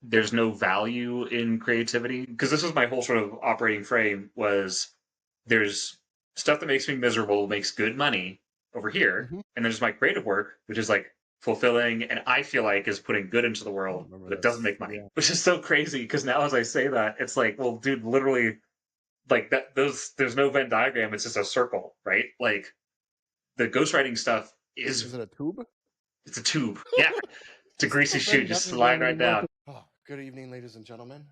there's no value in creativity, because this was my whole sort of operating frame was there's stuff that makes me miserable, makes good money over here, Hmm. and there's my creative work, which is like fulfilling, and I feel like is putting good into the I world, remember but it doesn't this. make money, Yeah. which is so crazy. Because now, as I say that, it's like, well, dude, literally, like that. Those there's no Venn diagram. It's just a circle, right? Like the ghostwriting stuff Is is it a tube? it's a tube. Yeah, it's a Is it greasy a shoe. Venn Just slide right diagram? down. Oh, good evening, ladies and gentlemen.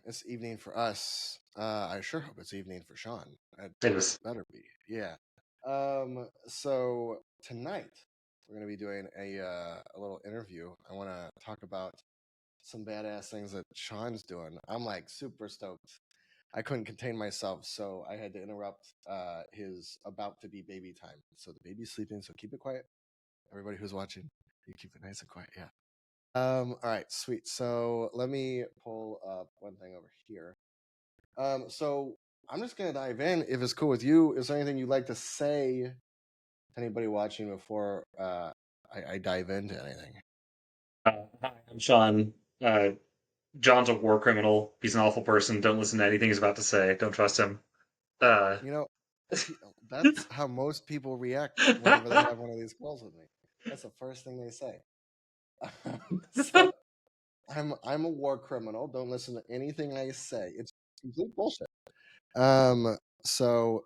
It's evening for us. I sure hope it's evening for Sean. It It was. better be. Yeah. So tonight we're gonna be doing a little interview. I want to talk about some badass things that Sean's doing. I'm like super stoked. I couldn't contain myself, so I had to interrupt his about to be baby time. So the baby's sleeping, so keep it quiet. Everybody who's watching, you keep it nice and quiet. Yeah. All right, sweet. So let me pull up one thing over here. So I'm just gonna dive in. If it's cool with you, is there anything you'd like to say to anybody watching before I dive into anything? Hi, I'm Sean. John's a war criminal. He's an awful person. Don't listen to anything he's about to say. Don't trust him. Uh, You know, that's how most people react whenever they have one of these calls with me. That's the first thing they say. So I'm a war criminal. Don't listen to anything I say. It's complete bullshit. So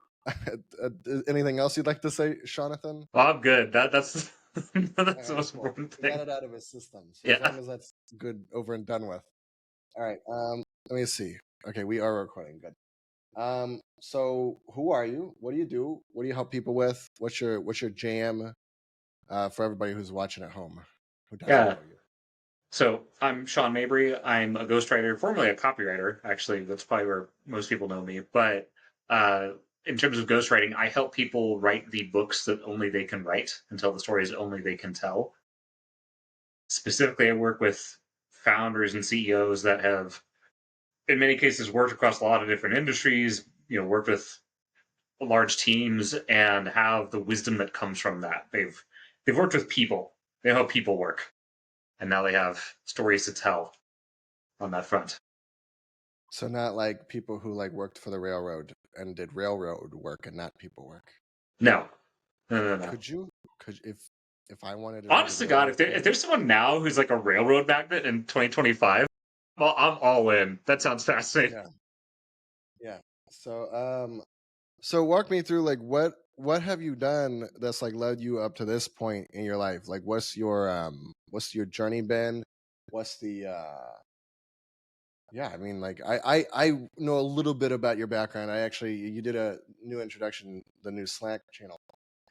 anything else you'd like to say, Jonathan? well, I'm good. That's All that's the right, most cool. important We got thing. it out of his system. So as Yeah. long as that's good over and done with. All right. Let me see. Okay, we are recording. Good. So who are you? What do you do? What do you help people with? What's your jam? For everybody who's watching at home who doesn't Yeah. know you. So I'm Sean Mabry. I'm a ghostwriter, formerly a copywriter. Actually, that's probably where most people know me. But uh, in terms of ghostwriting, I help people write the books that only they can write and tell the stories only they can tell. Specifically, I work with founders and CEOs that have, in many cases, worked across a lot of different industries. Worked with large teams and have the wisdom that comes from that. They've worked with people. They know how people work, and now they have stories to tell on that front. So not like people who like worked for the railroad and did railroad work and not people work. No, no, no, no. Could you could if I wanted to do the Honest to God, railroad if thing? there's someone now who's like a railroad magnet in 2025, well, I'm all in. That sounds fascinating. Yeah. Yeah. So walk me through like what have you done that's like led you up to this point in your life? Like what's your journey been? What's the yeah, I mean like I know a little bit about your background. I actually you did a new introduction, the new Slack channel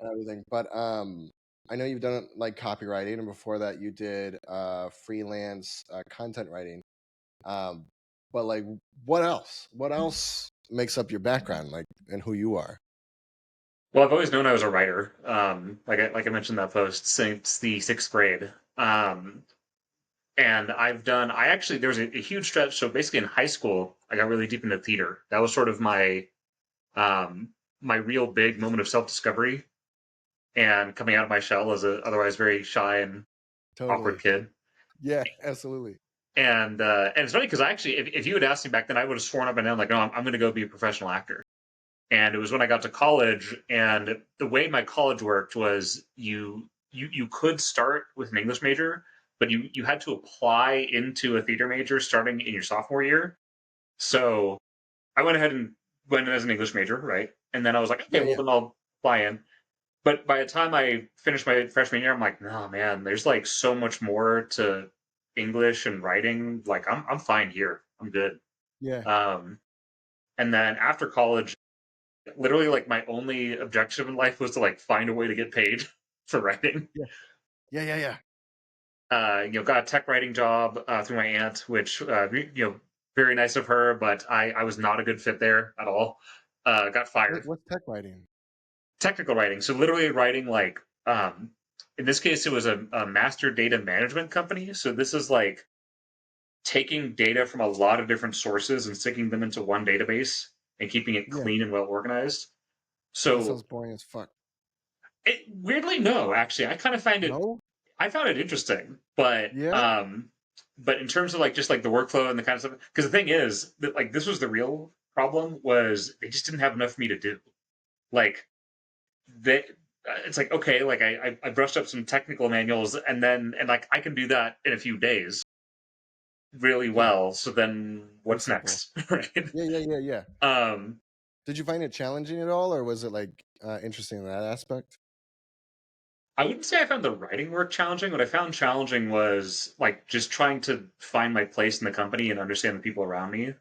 and everything. But I know you've done like copywriting and before that you did freelance content writing. Um but like what else? What else makes up your background like and who you are? Well, I've always known I was a writer. Like I mentioned in that post since the sixth grade. And I actually, there was a huge stretch. So basically in high school, I got really deep into theater. That was sort of um, my real big moment of self discovery and coming out of my shell as a otherwise very shy and awkward Totally. kid. Yeah, absolutely. And it's funny because I actually, if you had asked me back then, I would have sworn up and down like, no, I'm going to go be a professional actor. And it was when I got to college, and the way my college worked was you could start with an English major, but you had to apply into a theater major starting in your sophomore year. So I went ahead and went in as an English major, right? And then I was like, okay, Yeah, well yeah. then I'll apply in. But by the time I finished my freshman year, I'm like, no man, there's like so much more to English and writing. Like I'm fine here. I'm good. Yeah. Um, and then after college, literally like my only objective in life was to like find a way to get paid for writing. Yeah. Yeah, yeah, yeah. Got a tech writing job through my aunt, which very nice of her, but I was not a good fit there at all. Got fired. What's tech writing? Technical writing, so literally writing like in this case it was a master data management company. So this is like taking data from a lot of different sources and sticking them into one database and keeping it Yeah. clean and well organized. That So sounds boring as fuck. weirdly, no, actually, I kind of find it No? I found it interesting, but Yeah? but in terms of like just like the workflow and the kind of stuff, because the thing is that like this was the real problem was they just didn't have enough for me to do. Like they, it's like okay, like I brushed up some technical manuals and like I can do that in a few days really Yeah, well. So then pretty what's simple. next, right? Yeah. Um, Did you find it challenging at all, or was it like interesting in that aspect? I wouldn't say I found the writing work challenging. What I found challenging was like just trying to find my place in the company and understand the people around me.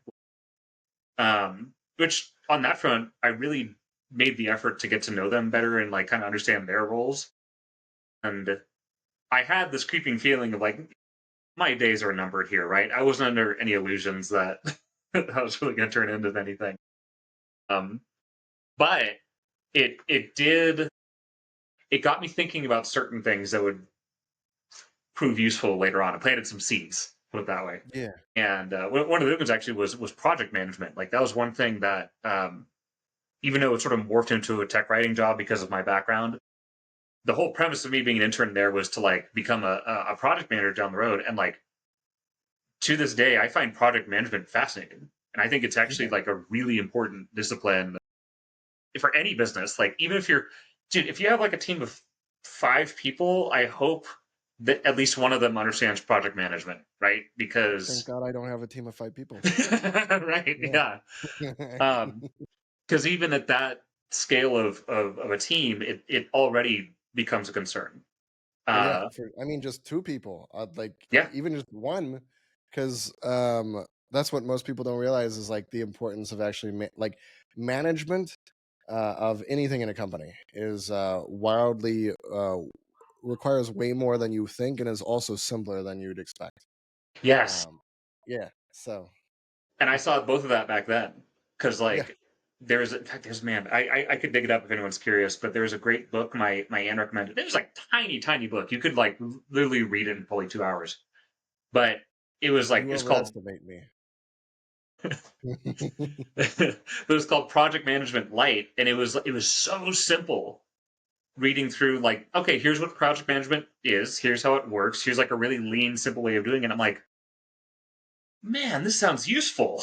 Which on that front, I really made the effort to get to know them better and like kind of understand their roles. And I had this creeping feeling of like my days are numbered here, right? I wasn't under any illusions that that was really going to turn into anything. Um, but it got me thinking about certain things that would prove useful later on. It planted some seeds, put it that way. Yeah, And one of the big ones actually was project management. Like that was one thing that even though it sort of morphed into a tech writing job because of my background, the whole premise of me being an intern there was to like become a project manager down the road. And like to this day, I find project management fascinating. And I think it's actually yeah, like a really important discipline for any business. Like even if you're, dude, if you have like a team of 5 people, I hope that at least one of them understands project management, right? thank Because, God I don't have a team of 5 people. right, Yeah. yeah. Um, because even at that scale of a team, it already becomes a concern. Well, yeah, Uh, I mean, just 2 people, like yeah, even just one, because that's what most people don't realize is like the importance of actually like management of anything in a company is wildly requires way more than you think and is also simpler than you'd expect. yes. Um, yeah, so And I saw both of that back then because yeah, like there's in fact there's man I could dig it up if anyone's curious, but there was a great book my aunt recommended. It was like tiny book. You could like literally read it in probably 2 hours. But it was like you it's called overestimate me. it was called Project Management Light, and it was so simple reading through like okay here's what project management is, here's how it works, here's like a really lean simple way of doing it. I'm like man this sounds useful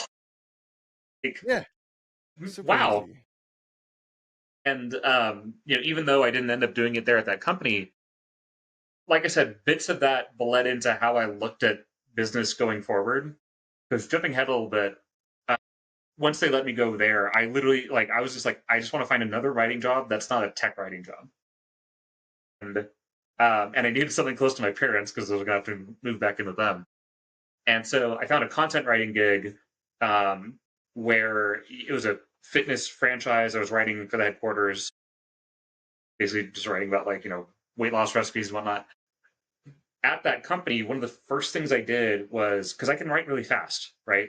like Yeah, super wow. easy. And even though I didn't end up doing it there at that company, like I said, bits of that bled into how I looked at business going forward. Because jumping ahead a little bit, uh, once they let me go there, I literally like I was just like I just want to find another writing job that's not a tech writing job, and I needed something close to my parents because I was going to have to move back in with them. And so I found a content writing gig um, where it was a fitness franchise. I was writing for the headquarters, basically just writing about like weight loss recipes and whatnot. At that company, one of the first things I did was because I can write really fast, right?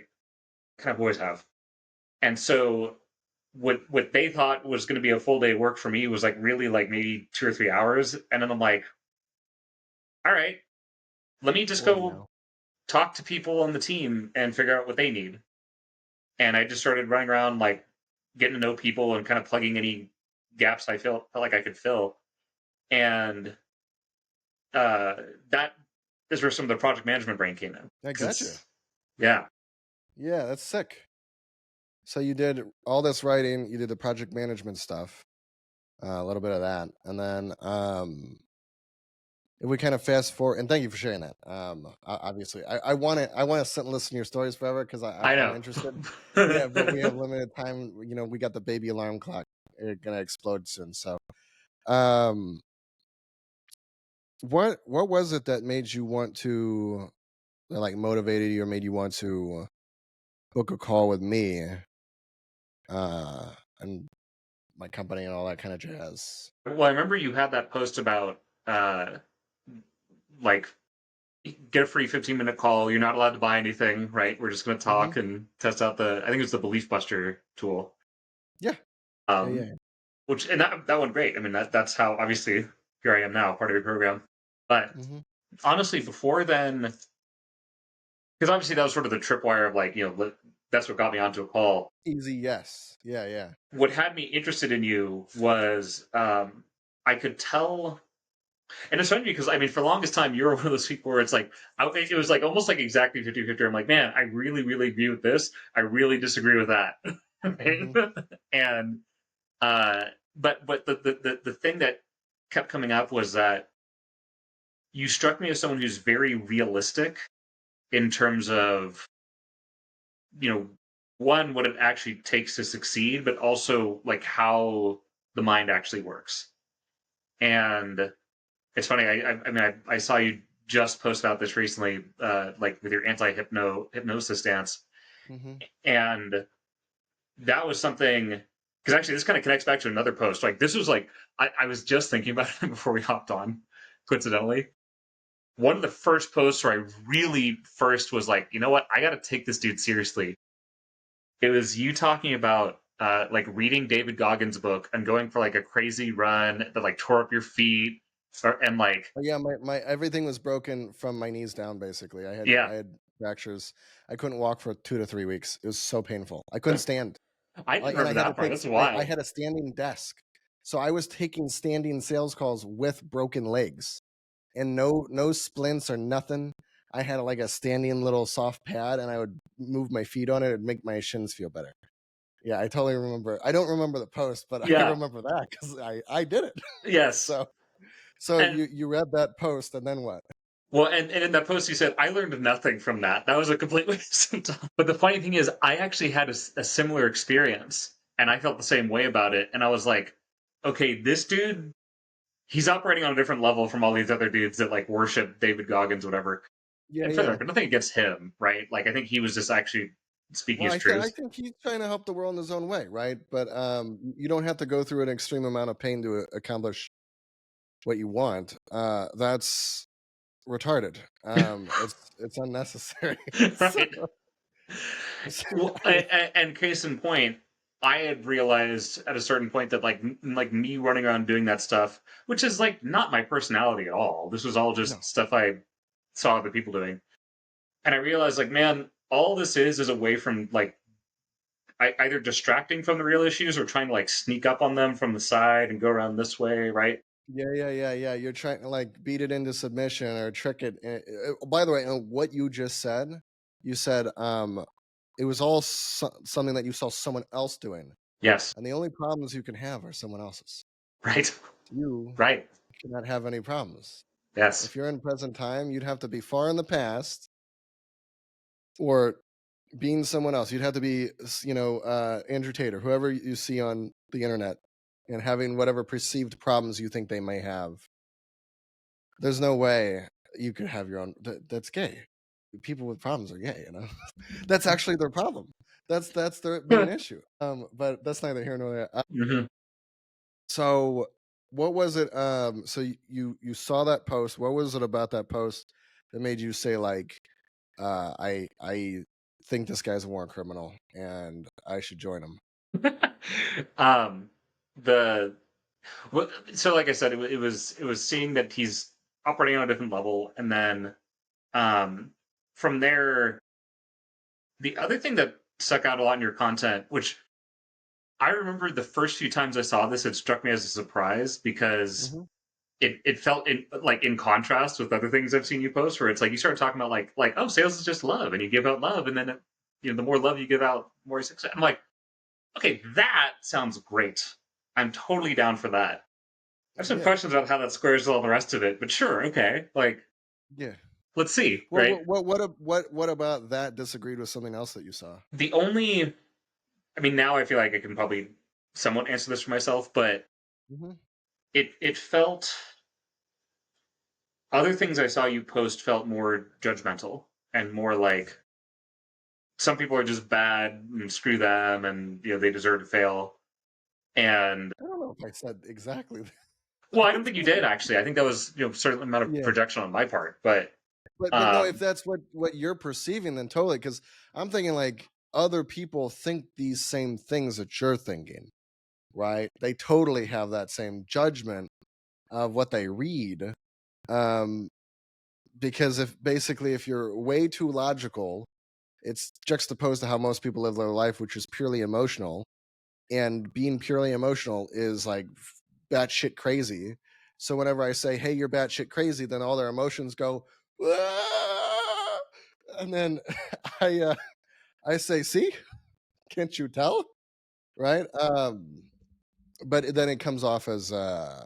Kind of always have. And so what they thought was going to be a full day work for me was like really like maybe 2 or 3 hours. And then I'm like, all right, let me just 40 go now. talk to people on the team and figure out what they need. And I just started running around like getting to know people and kind of plugging any gaps I felt like I could fill. And uh, that is where some of the project management brain came in. I 'Cause gotcha. it's yeah, Yeah, that's sick. So you did all this writing, you did the project management stuff, a little bit of that, and then if we kind of fast forward, and thank you for sharing that. Obviously, I want to sit and listen to your stories forever because I I'm know. interested. Yeah, but we have limited time. You know, we got the baby alarm clock gonna explode soon. So, um, what was it that made you want to that, like, motivated you or made you want to book a call with me and my company and all that kind of jazz? Well, I remember you had that post about like get a free 15-minute call. You're not allowed to buy anything, right? We're just going to Hmm. talk and test out the. I think it was the Belief Buster tool. Yeah, Um, yeah. which and that went great. I mean that's how obviously here I am now, part of your program. But Hmm. honestly, before then, because obviously that was sort of the tripwire of like that's what got me onto a call. Easy, yes. Yeah. What had me interested in you was I could tell And it's funny because I mean, for the longest time, you were one of those people where it's like it was like almost like exactly 50-50. I'm like, man, I really, really agree with this. I really disagree with that. Hmm. And uh, but the thing that kept coming up was that you struck me as someone who's very realistic in terms of you know one what it actually takes to succeed, but also like how the mind actually works. And it's funny. I mean, I saw you just post about this recently, like with your hypnosis stance, Hmm. and that was something. Because actually, this kind of connects back to another post. Like this was like I was just thinking about it before we hopped on, coincidentally. One of the first posts where I really first was like, you know what, I got to take this dude seriously. It was you talking about like reading David Goggins' book and going for like a crazy run that like tore up your feet, and like But yeah, my everything was broken from my knees down. Basically, yeah, I had fractures. I couldn't walk for 2 to 3 weeks. It was so painful. I couldn't stand. I didn't And I remember had to that part. take. That's I wild. had a standing desk, so I was taking standing sales calls with broken legs and no splints or nothing. I had like a standing little soft pad, and I would move my feet on it. It'd make my shins feel better. Yeah, I totally remember. I don't remember the post, but I Yeah. remember that because I did it. Yes. So And you read that post, and then what? well, and in that post, you said I learned nothing from that. That was a complete waste of time. But the funny thing is, I actually had a similar experience, and I felt the same way about it. And I was like, okay, this dude, he's operating on a different level from all these other dudes that like worship David Goggins, whatever. Yeah, And for the yeah. record, nothing against him, right? Like I think he was just actually speaking Well, his I truth. think he's trying to help the world in his own way, right? But you don't have to go through an extreme amount of pain to accomplish what you want. That's retarded. It's unnecessary. so, Right. Well, and case in point, I had realized at a certain point that like me running around doing that stuff, which is like not my personality at all. This was all no. just stuff I saw other people doing, and I realized like, man, all this is a way from like either distracting from the real issues or trying to like sneak up on them from the side and go around this way, right? Yeah. You're trying to like beat it into submission or trick it. By the way, what you just said, you said it was all something that you saw someone else doing, Yes, and the only problems you can have are someone else's. right, You right, cannot have any problems. yes. If you're in present time, you'd have to be far in the past or being someone else. You'd have to be, Andrew Tate, whoever you see on the internet, and having whatever perceived problems you think they may have. There's no way you could have your own. That's gay. People with problems are gay. That's actually their problem. That's their main issue. But that's neither here nor there. Hmm. So what was it? So you saw that post. What was it about that post that made you say like, I think this guy's a war criminal and I should join him? um, the well, so like I said, it was seeing that he's operating on a different level, and then um, from there, the other thing that stuck out a lot in your content, which I remember the first few times I saw this, it struck me as a surprise because Hmm. it felt in contrast with other things I've seen you post, where it's like you start talking about like oh, sales is just love, and you give out love, and then the more love you give out, the more success. I'm like, okay, that sounds great. I'm totally down for that. I have some Yeah, questions about how that squares with all the rest of it, but sure, okay. Like, yeah. let's see, Well, right? what about that disagreed with something else that you saw? The only, I mean, now I feel like I can probably somewhat answer this for myself, but Hmm. it felt other things I saw you post felt more judgmental and more like some people are just bad and screw them and they deserve to fail. And I don't know if I said exactly well, I don't that. think you did actually. I think that was certain amount of Yeah. projection on my part, but But no, if um, that's what you're perceiving, then totally. Because I'm thinking like other people think these same things that you're thinking, right? They totally have that same judgment of what they read. Um, because if you're way too logical, it's juxtaposed to how most people live their life, which is purely emotional. And being purely emotional is like batshit crazy. So whenever I say, "Hey, you're batshit crazy," then all their emotions go, "Ah!" And then I uh, I say, "See, can't you tell?" Right? But then it comes off as I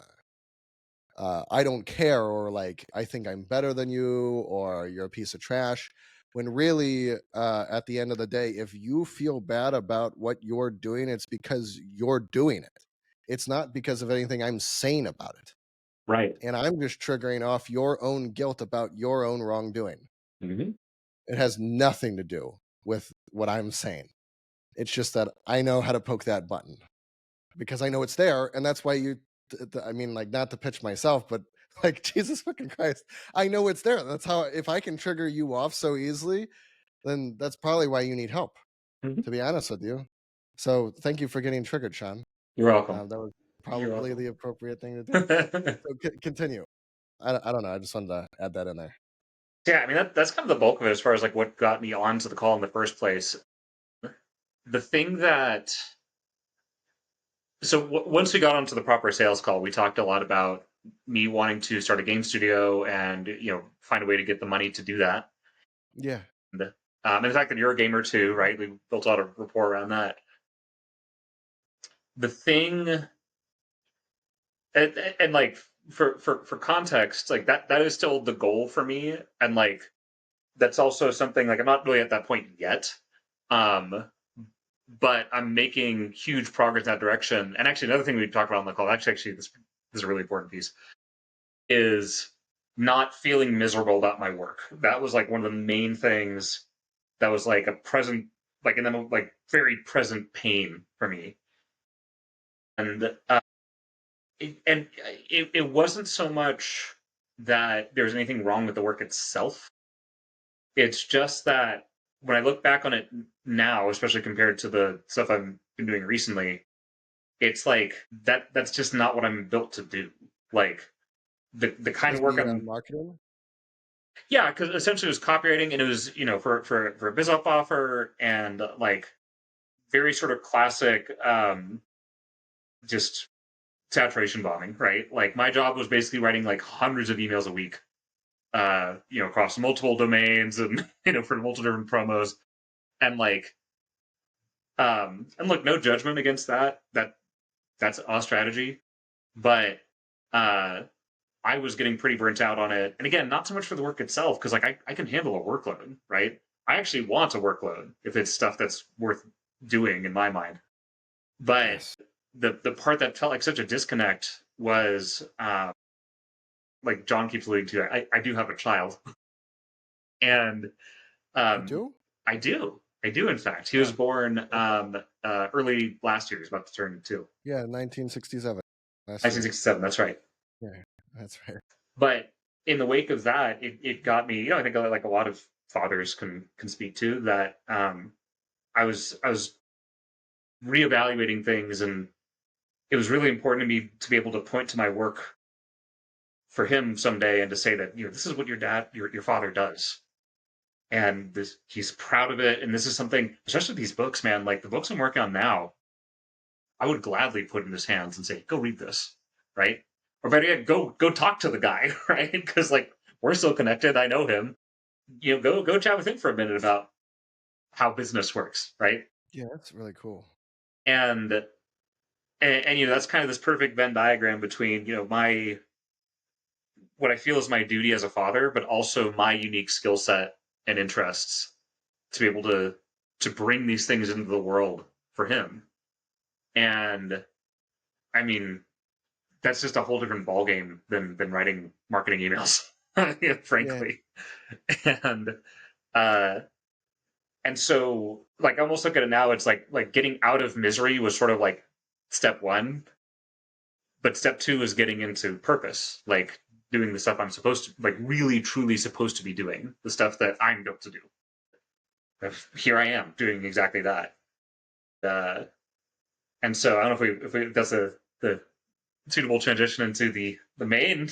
don't care, or like I think I'm better than you, or you're a piece of trash. When really, at the end of the day, if you feel bad about what you're doing, it's because you're doing it. It's not because of anything I'm saying about it. Right. And I'm just triggering off your own guilt about your own wrongdoing. Mm-hmm. It has nothing to do with what I'm saying. It's just that I know how to poke that button because I know it's there, and that's why I mean, like, not to pitch myself, but like, Jesus fucking Christ, I know it's there. That's how, if I can trigger you off so easily, then that's probably why you need help, Mm-hmm. to be honest with you. So thank you for getting triggered, Sean. You're welcome. That was You're probably welcome. the appropriate thing to do. So continue. I don't know. I just wanted to add that in there. Yeah, I mean that's kind of the bulk of it as far as like what got me onto the call in the first place. The thing that once we got onto the proper sales call, we talked a lot about me wanting to start a game studio and find a way to get the money to do that. Yeah. And the fact that you're a gamer too, right? We built a lot of rapport around that. The thing, and like for context, like that is still the goal for me, and like that's also something like I'm not really at that point yet. Um, but I'm making huge progress in that direction. And actually, another thing we talked about on the call, actually, this is a really important piece, is not feeling miserable about my work. That was like one of the main things that was like a present, like in the like very present pain for me. And it wasn't so much that there was anything wrong with the work itself. It's just that when I look back on it now, especially compared to the stuff I've been doing recently, it's like that's just not what I'm built to do. Like the kind of work The I'm marketing. yeah, because essentially it was copywriting and it was for a biz up offer and like very sort of classic just saturation bombing, right? Like my job was basically writing like hundreds of emails a week, across multiple domains and for multiple different promos and like and look, no judgment against that. That's a strategy, but uh I was getting pretty burnt out on it. And again, not so much for the work itself, because like I can handle a workload, right? I actually want a workload if it's stuff that's worth doing in my mind. But Yes. the part that felt like such a disconnect was like John keeps alluding to. I do have a child, and You um, do? I do. I do, in fact. He was Oh, born okay. early last year. He's about to turn two. Yeah, 1967. Last year. 1967. That's right. Yeah, that's right. But in the wake of that, it got me. I think like a lot of fathers can speak to that. I was reevaluating things, and it was really important to me to be able to point to my work for him someday and to say that this is what your father does, and this he's proud of it, and this is something, especially these books, man. Like the books I'm working on now, I would gladly put in his hands and say, "Go read this," right? Or better yet, go talk to the guy, right? Because like we're still connected. I know him. Go chat with him for a minute about how business works, right? Yeah, that's really cool. And and that's kind of this perfect Venn diagram between my what I feel is my duty as a father, but also my unique skill set and interests to be able to bring these things into the world for him. And I mean, that's just a whole different ballgame than writing marketing emails, Yeah, frankly. And uh, and so like I almost look at it now, it's like getting out of misery was sort of like step one, but step two is getting into purpose, like doing the stuff I'm supposed to, like really truly supposed to be doing, the stuff that I'm built to do. Here I am doing exactly that. Uh, and so I don't know if that's the suitable transition into the main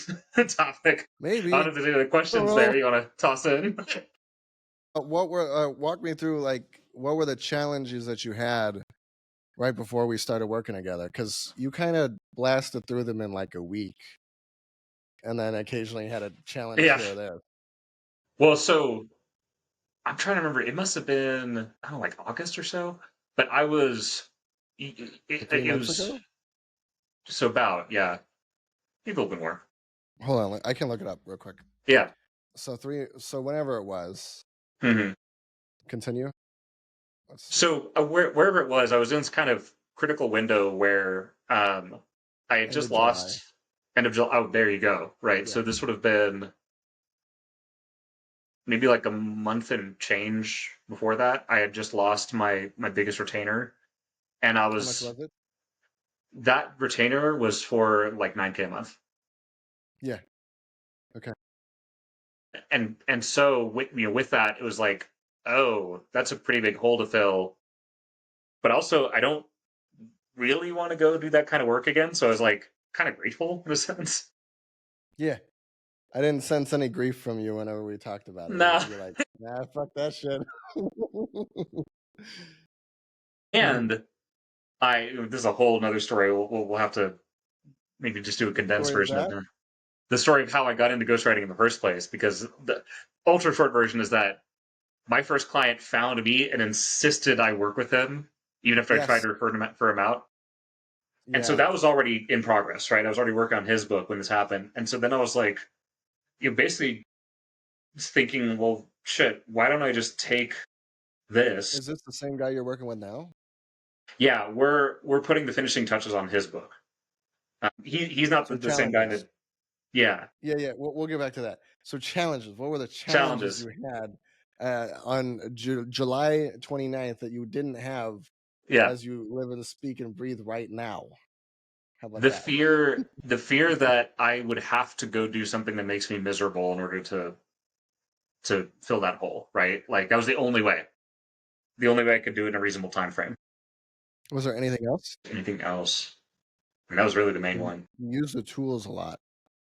topic. I don't maybe. know if there's any other I don't questions there know. you want to toss in. What were walk me through, like, what were the challenges that you had right before we started working together? Because you kind of blasted through them in like a week. and then occasionally had a challenge Yeah. here or there. Well, so I'm trying to remember. It must have been, I don't know, like August or so. But I was, Like it, 3 months was ago. so about, yeah, maybe a little bit more. Hold on, I can look it up real quick. Yeah. So whenever it was, hmm continue. Let's see. So wherever it was, I was in this kind of critical window where I had End just of July. lost end of July. Oh, there you go. Right. Yeah. So this would have been maybe like a month and change before that. I had just lost my biggest retainer, and I How much was was it? that retainer was for like 9K a month. Yeah. Okay. And so with that, it was like, oh, that's a pretty big hole to fill. But also, I don't really want to go do that kind of work again. So I was like, kind of grateful in a sense. Yeah. I didn't sense any grief from you whenever we talked about it. Nah. You're like, nah, fuck that shit. And this is a whole another story. We'll have to maybe just do a condensed Story of version of that? the story of how I got into ghostwriting in the first place. Because the ultra short version is that my first client found me and insisted I work with him, even after I tried Yes. to refer him out. And so Yeah. that was already in progress, right? I was already working on his book when this happened. And so then I was like, basically thinking, well, shit, why don't I just take this? Is this the same guy you're working with now? Yeah, we're putting the finishing touches on his book. He's not So the same guy challenges. that, yeah, Yeah. We'll get back to that. So challenges. What were the challenges challenges. you had on July 29th that you didn't have Yeah, as you live and speak and breathe right now? How about the that? fear that I would have to go do something that makes me miserable in order to fill that hole, right? Like that was the only way I could do it in a reasonable time frame. Was there anything else? Anything else? And that was really the main You one. use the tools a lot.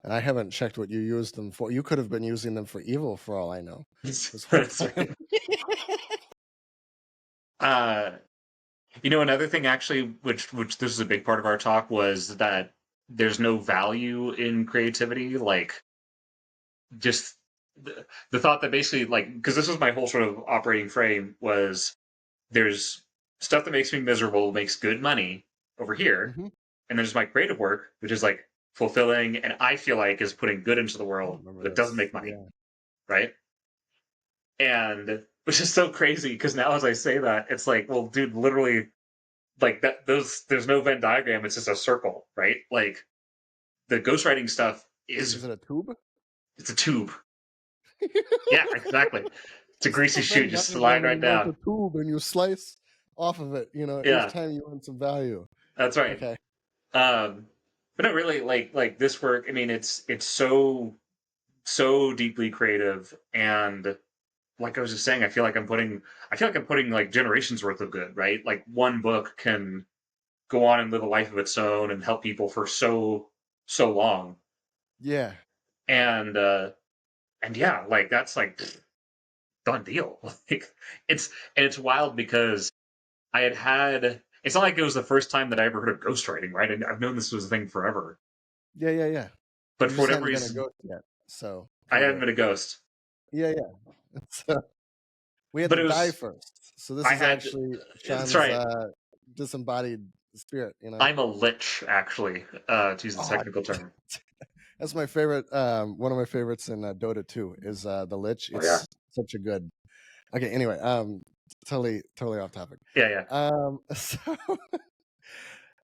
And I haven't checked what you used them for. You could have been using them for evil for all I know this whole That's time. right. Uh, another thing actually, which this is a big part of our talk, was that there's no value in creativity. Like just the thought that basically like because this was my whole sort of operating frame was there's stuff that makes me miserable makes good money over here, Hmm. and there's my creative work which is like fulfilling and I feel like is putting good into the I world remember but doesn't this. make money, Yeah. right? And which is so crazy because now as I say that it's like, well, dude, literally like that those there's no Venn diagram, it's just a circle, right? Like the ghostwriting stuff Is is it a tube? it's a tube. Yeah, exactly. It's a It's greasy a chute, Venn just slide diagram, and right you know it's down. a tube, and you slice off of it. Each Yeah, time you want some value. that's right. Okay. Um, but no, really, like this work. I mean, it's so deeply creative, and like I was just saying, I feel like I'm putting like generations worth of good, right? Like one book can go on and live a life of its own and help people for so long, Yeah. and yeah, like that's like done deal. Like it's and it's wild because I had. It's not like it was the first time that I ever heard of ghostwriting, right? And I've known this was a thing forever, Yeah. but You for just whatever hadn't been a reason, ghost yet, so I couldn't do hadn't it. been a ghost. Yeah. So we had But to it die was first. So this I is had. actually That's Sean's right. disembodied spirit. I'm a lich, actually, to use the Oh, technical term. that's my favorite. One of my favorites in Dota 2 is the Lich. Oh yeah, It's such a good. Okay, anyway, totally off topic. yeah, yeah. So,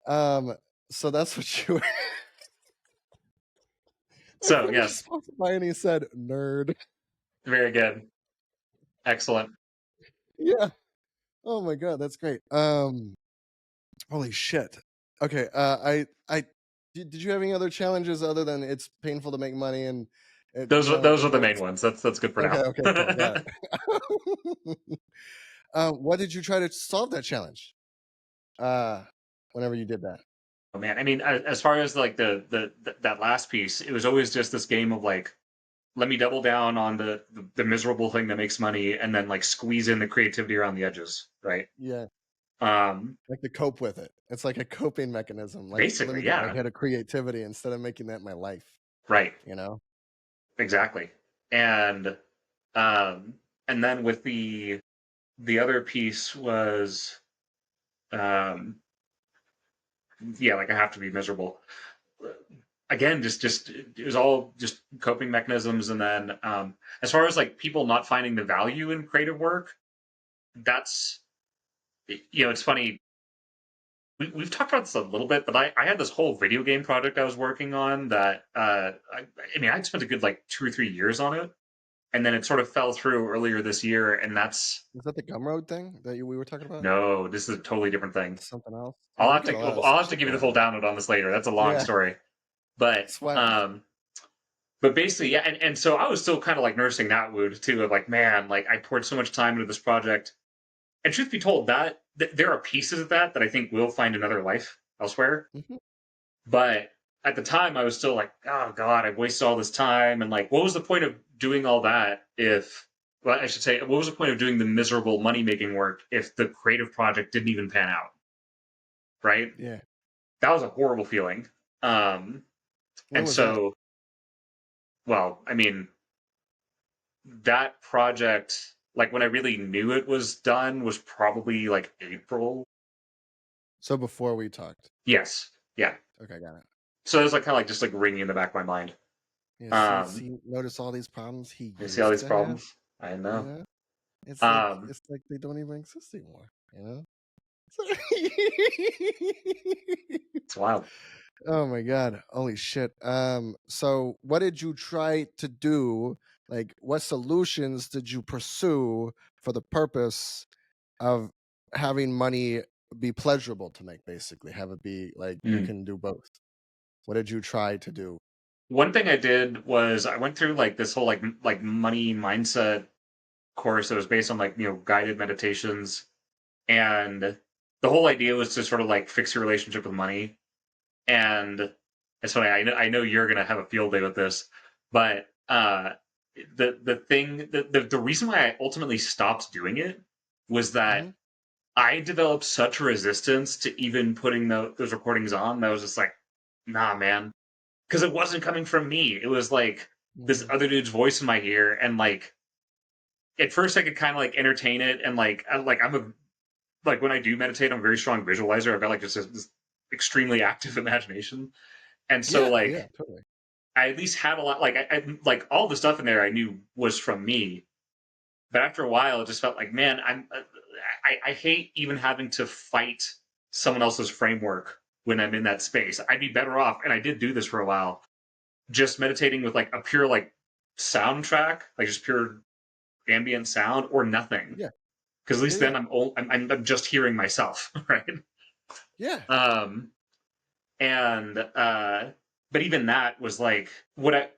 um, so that's what you. I So finished yes, Spotify and he said nerd. very good, excellent. Yeah. Oh my god, that's great. Holy shit. Okay. I did you have any other challenges other than it's painful to make money and it, Those are it the main hurts? ones. That's good for Okay. now. Okay. Cool. Got it. What did you try to solve that challenge? Uh, whenever you did that. Oh man, I mean, as far as like that last piece, it was always just this game of like, let me double down on the miserable thing that makes money, and then like squeeze in the creativity around the edges, right? Yeah. Um, Like to cope with it. It's like a coping mechanism. Like, let me basically, get my yeah. head of creativity instead of making that my life. Right. you know? Exactly. And um, and then with the other piece was um, yeah, like I have to be miserable. Again, just it was all just coping mechanisms, and then as far as like people not finding the value in creative work, that's it's funny. We've talked about this a little bit, but I had this whole video game project I was working on that I mean I'd spent a good like 2 or 3 years on it, and then it sort of fell through earlier this year, and that's Is that the Gumroad thing that we were talking about? no, this is a totally different thing. Something else? I'll Dude, you have got a to lot of I'll have to shit give you the going full on. download on this later. That's a long Yeah, story, but sweat. basically yeah, and so I was still kind of like nursing that wound too of like man, like I poured so much time into this project, and truth be told, there are pieces of that I think will find another life elsewhere. Mhm. But at the time, I was still like, oh God, I've wasted all this time. And like, what was the point of doing all that if, well, I should say, what was the point of doing the miserable money making work if the creative project didn't even pan out? Right? Yeah. That was a horrible feeling. Um, When and was that? so, well, I mean, that project, like when I really knew it was done, was probably like April. So before we talked. Yes. Yeah. Okay, got it. So it was like kind of like just like ringing in the back of my mind. Yeah, Um, notice all these problems he I see all used these to have, problems. I you know. know? Um, It's like they don't even exist anymore, you know? it's wild. Oh my god. Holy shit. So what did you try to do? Like what solutions did you pursue for the purpose of having money be pleasurable to make, basically? Have it be like you Mm. can do both. What did you try to do? One thing I did was I went through like this whole like money mindset course that was based on like guided meditations, and the whole idea was to sort of like fix your relationship with money. And it's funny, I know you're gonna have a field day with this, but the thing the reason why I ultimately stopped doing it was Hmm. that I developed such a resistance to even putting those recordings on that I was just like, nah, man, because it wasn't coming from me. It was like this Hmm. other dude's voice in my ear, and like at first I could kind of like entertain it, and I'm a like when I do meditate, I'm a very strong visualizer. I've got like just this extremely active imagination, and so Yeah, yeah, like totally. I at least had a lot I like all the stuff in there I knew was from me, but after a while it just felt like man, I hate even having to fight someone else's framework when I'm in that space. I'd be better off, and I did do this for a while, just meditating with like a pure like soundtrack, like just pure ambient sound or nothing. Yeah, Because at yeah, least yeah, then I'm just hearing myself, right? yeah. Um, and but even that was like what I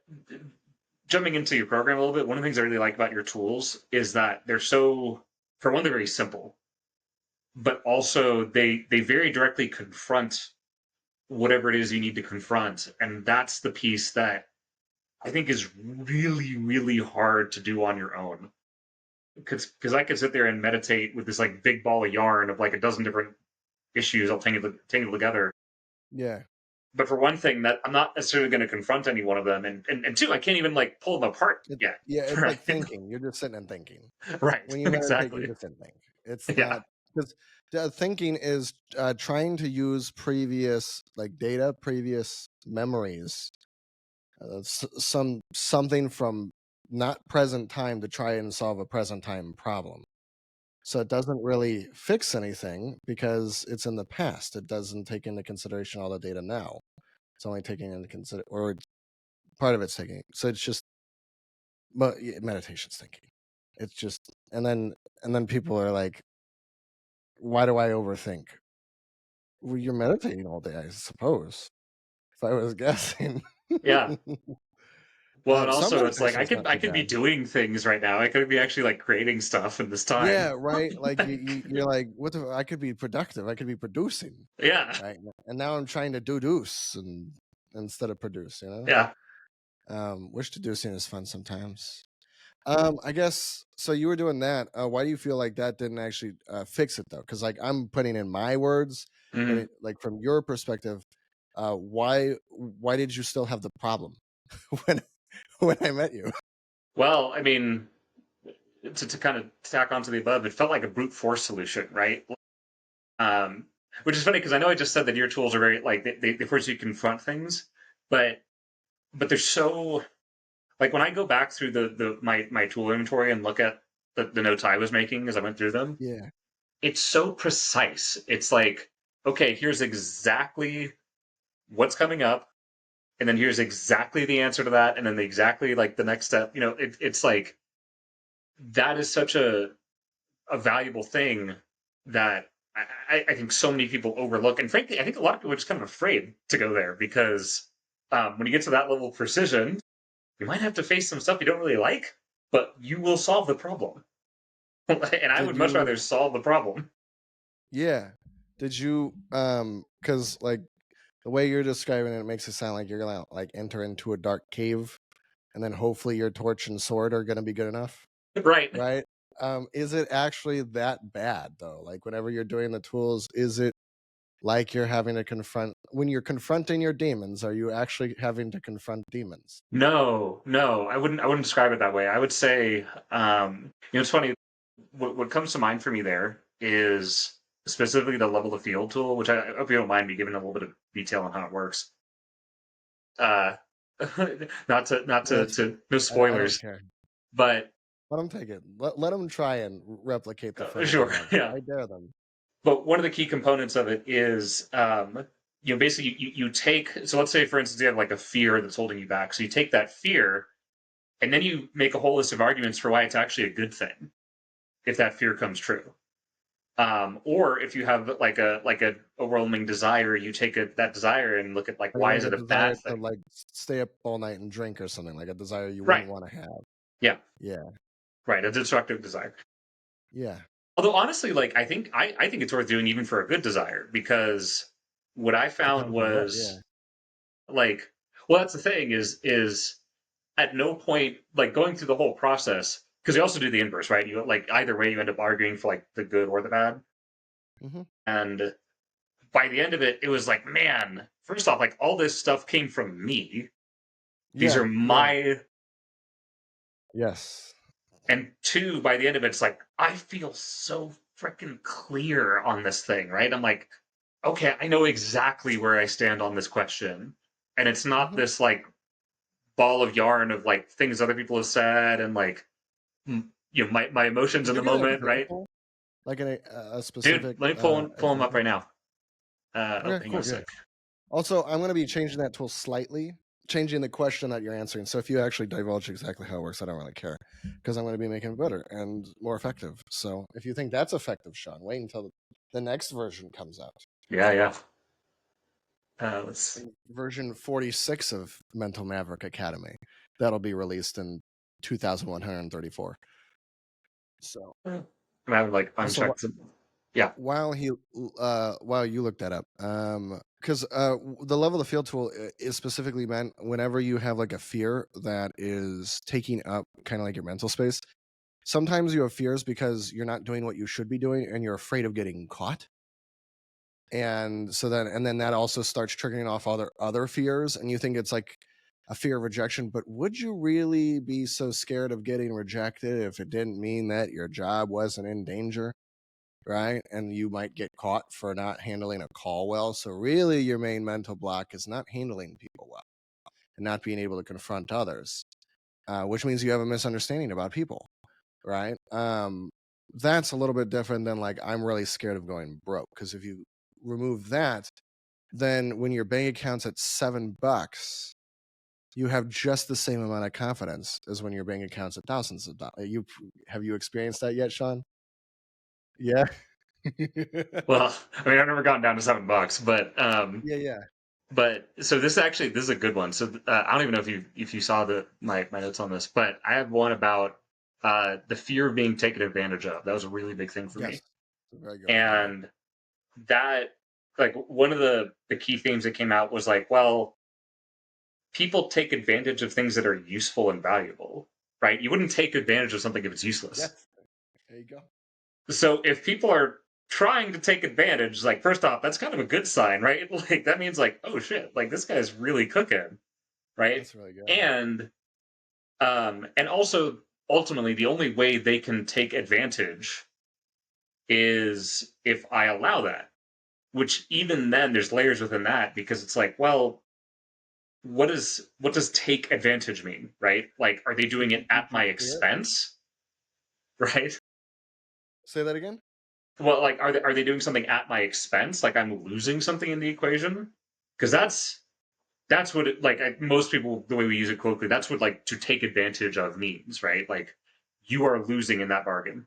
jumping into your program a little bit. One of the things I really like about your tools is that they're so, for one, they're very simple, but also they very directly confront whatever it is you need to confront, and that's the piece that I think is really, really hard to do on your own. Because I could sit there and meditate with this like big ball of yarn of like a dozen different issues I'll tangle together. Yeah. But for one thing, that I'm not necessarily going to confront any one of them, and two, I can't even like pull them apart It, yet. yeah, it's Right, like thinking. You're just sitting and thinking. right, When you meditate, you exactly. just sit and think. It's Yeah, not because thinking is trying to use previous like data, previous memories, something from not present time to try and solve a present time problem. So it doesn't really fix anything because it's in the past. It doesn't take into consideration all the data now. It's only taking into consider or part of it's taking. So it's just but meditation's thinking. It's just and then people are like, why do I overthink? Well, you're meditating all day, I suppose. If I was guessing. yeah. Well, and Some also it's like meditation's not I too could be bad. doing things right now. I could be actually like creating stuff in this time. Yeah, right. Like Like, you're like, what the? I could be productive. I could be producing, yeah, right? And now I'm trying to deduce and instead of produce. You know, yeah. which deducing is fun sometimes. I guess so. You were doing that. Why do you feel like that didn't actually fix it though? Because like I'm putting in my words, but Mhm. like from your perspective, why did you still have the problem? when when I met you. Well, I mean, to kind of tack onto the above, it felt like a brute force solution, right? Um, which is funny because I know I just said that your tools are very like they force you to confront things, but they're so like when I go back through my tool inventory and look at the notes I was making as I went through them, Yeah. it's so precise. It's like, okay, here's exactly what's coming up, and then here's exactly the answer to that, and then exactly like the next step. It's like that is such a valuable thing that I think so many people overlook. And frankly, I think a lot of people are just kind of afraid to go there because when you get to that level of precision, you might have to face some stuff you don't really like, but you will solve the problem. And I Did would much rather you? solve the problem. Yeah. Did you? Because like the way you're describing it, it makes it sound like you're gonna like enter into a dark cave, and then hopefully your torch and sword are gonna be good enough, Right. right? Is it actually that bad though? Like whenever you're doing the tools, is it like you're having to confront when you're confronting your demons? Are you actually having to confront demons? No, no, I wouldn't describe it that way. I would say, it's funny. What comes to mind for me there is specifically the level of field tool, which I hope you don't mind me giving a little bit of detail on how it works. Uh, That's to no I don't spoilers, care. but Let them take it. Let them try and replicate the footage I sure, have. yeah. I dare them. But one of the key components of it is, basically you take. So let's say, for instance, you have like a fear that's holding you back. So you take that fear, and then you make a whole list of arguments for why it's actually a good thing if that fear comes true. Or if you have like a overwhelming desire, you take that desire and look at like Like why like is a it a bad desire to thing? like stay up all night and drink or something, like a desire you Right. wouldn't want to have. Yeah. Yeah. Right. A destructive desire. Yeah. Although honestly, like I think it's worth doing even for a good desire because what I found Depends on what, yeah. was like, well, that's the thing is at no point like going through the whole process because you also do the inverse, right? You like either way you end up arguing for like the good or the bad, Hmm. and by the end of it, it was like, man, first off, like all this stuff came from me. These Yeah. are Yeah. my, Yes. and two, by the end of it, it's like, I feel so freaking clear on this thing, right? I'm like, okay, I know exactly where I stand on this question. And it's not Hmm. this like ball of yarn of like things other people have said and like, my emotions Could in you the give an moment, right? example? Like a Dude, specific let me pull them up example? right now. Okay, Hang on cool, a good. sec. Also, I'm going to be changing that tool slightly, changing the question that you're answering. So if you actually divulge exactly how it works, I don't really care because I'm going to be making it better and more effective. So if you think that's effective, Sean, wait until the next version comes out. Yeah, yeah. Let's. Version 46 of Mental Maverick Academy. That'll be released in 2134. So I'm having like also unchecked. Yeah. while you look that up, because the level of field tool is specifically meant whenever you have like a fear that is taking up kind of like your mental space. Sometimes you have fears because you're not doing what you should be doing and you're afraid of getting caught, and so then that also starts triggering off other fears, and you think it's like a fear of rejection. But would you really be so scared of getting rejected if it didn't mean that your job wasn't in danger, right? And you might get caught for not handling a call well. So really your main mental block is not handling people well and not being able to confront others, which means you have a misunderstanding about people, right? That's a little bit different than like I'm really scared of going broke, because if you remove that, then when your bank account's at $7, you have just the same amount of confidence as when your bank account's at thousands of dollars. Have you experienced that yet, Sean? Yeah. Well, I mean, I've never gotten down to $7, Yeah, yeah. but so this is a good one. So I don't even know if you saw my notes on this, but I have one about the fear of being taken advantage of. That was a really big thing for Yes. me, It's a very good one. Yeah. and that like one of the key themes that came out was like, well, people take advantage of things that are useful and valuable, right? You wouldn't take advantage of something if it's useless. Yes. There you go. So if people are trying to take advantage, like first off, that's kind of a good sign, right? Like that means like, oh shit, like this guy's really cooking. right? That's really good. And also ultimately the only way they can take advantage is if I allow that. Which even then there's layers within that because it's like, well, what does take advantage mean, right? Like, are they doing Did it you did at you my see it? expense, right? Say that again? Well, like, are they doing something at my expense? Like, I'm losing something in the equation? Because that's what it like. Most people, the way we use it colloquially, that's what like to take advantage of means, right? Like, you are losing in that bargain.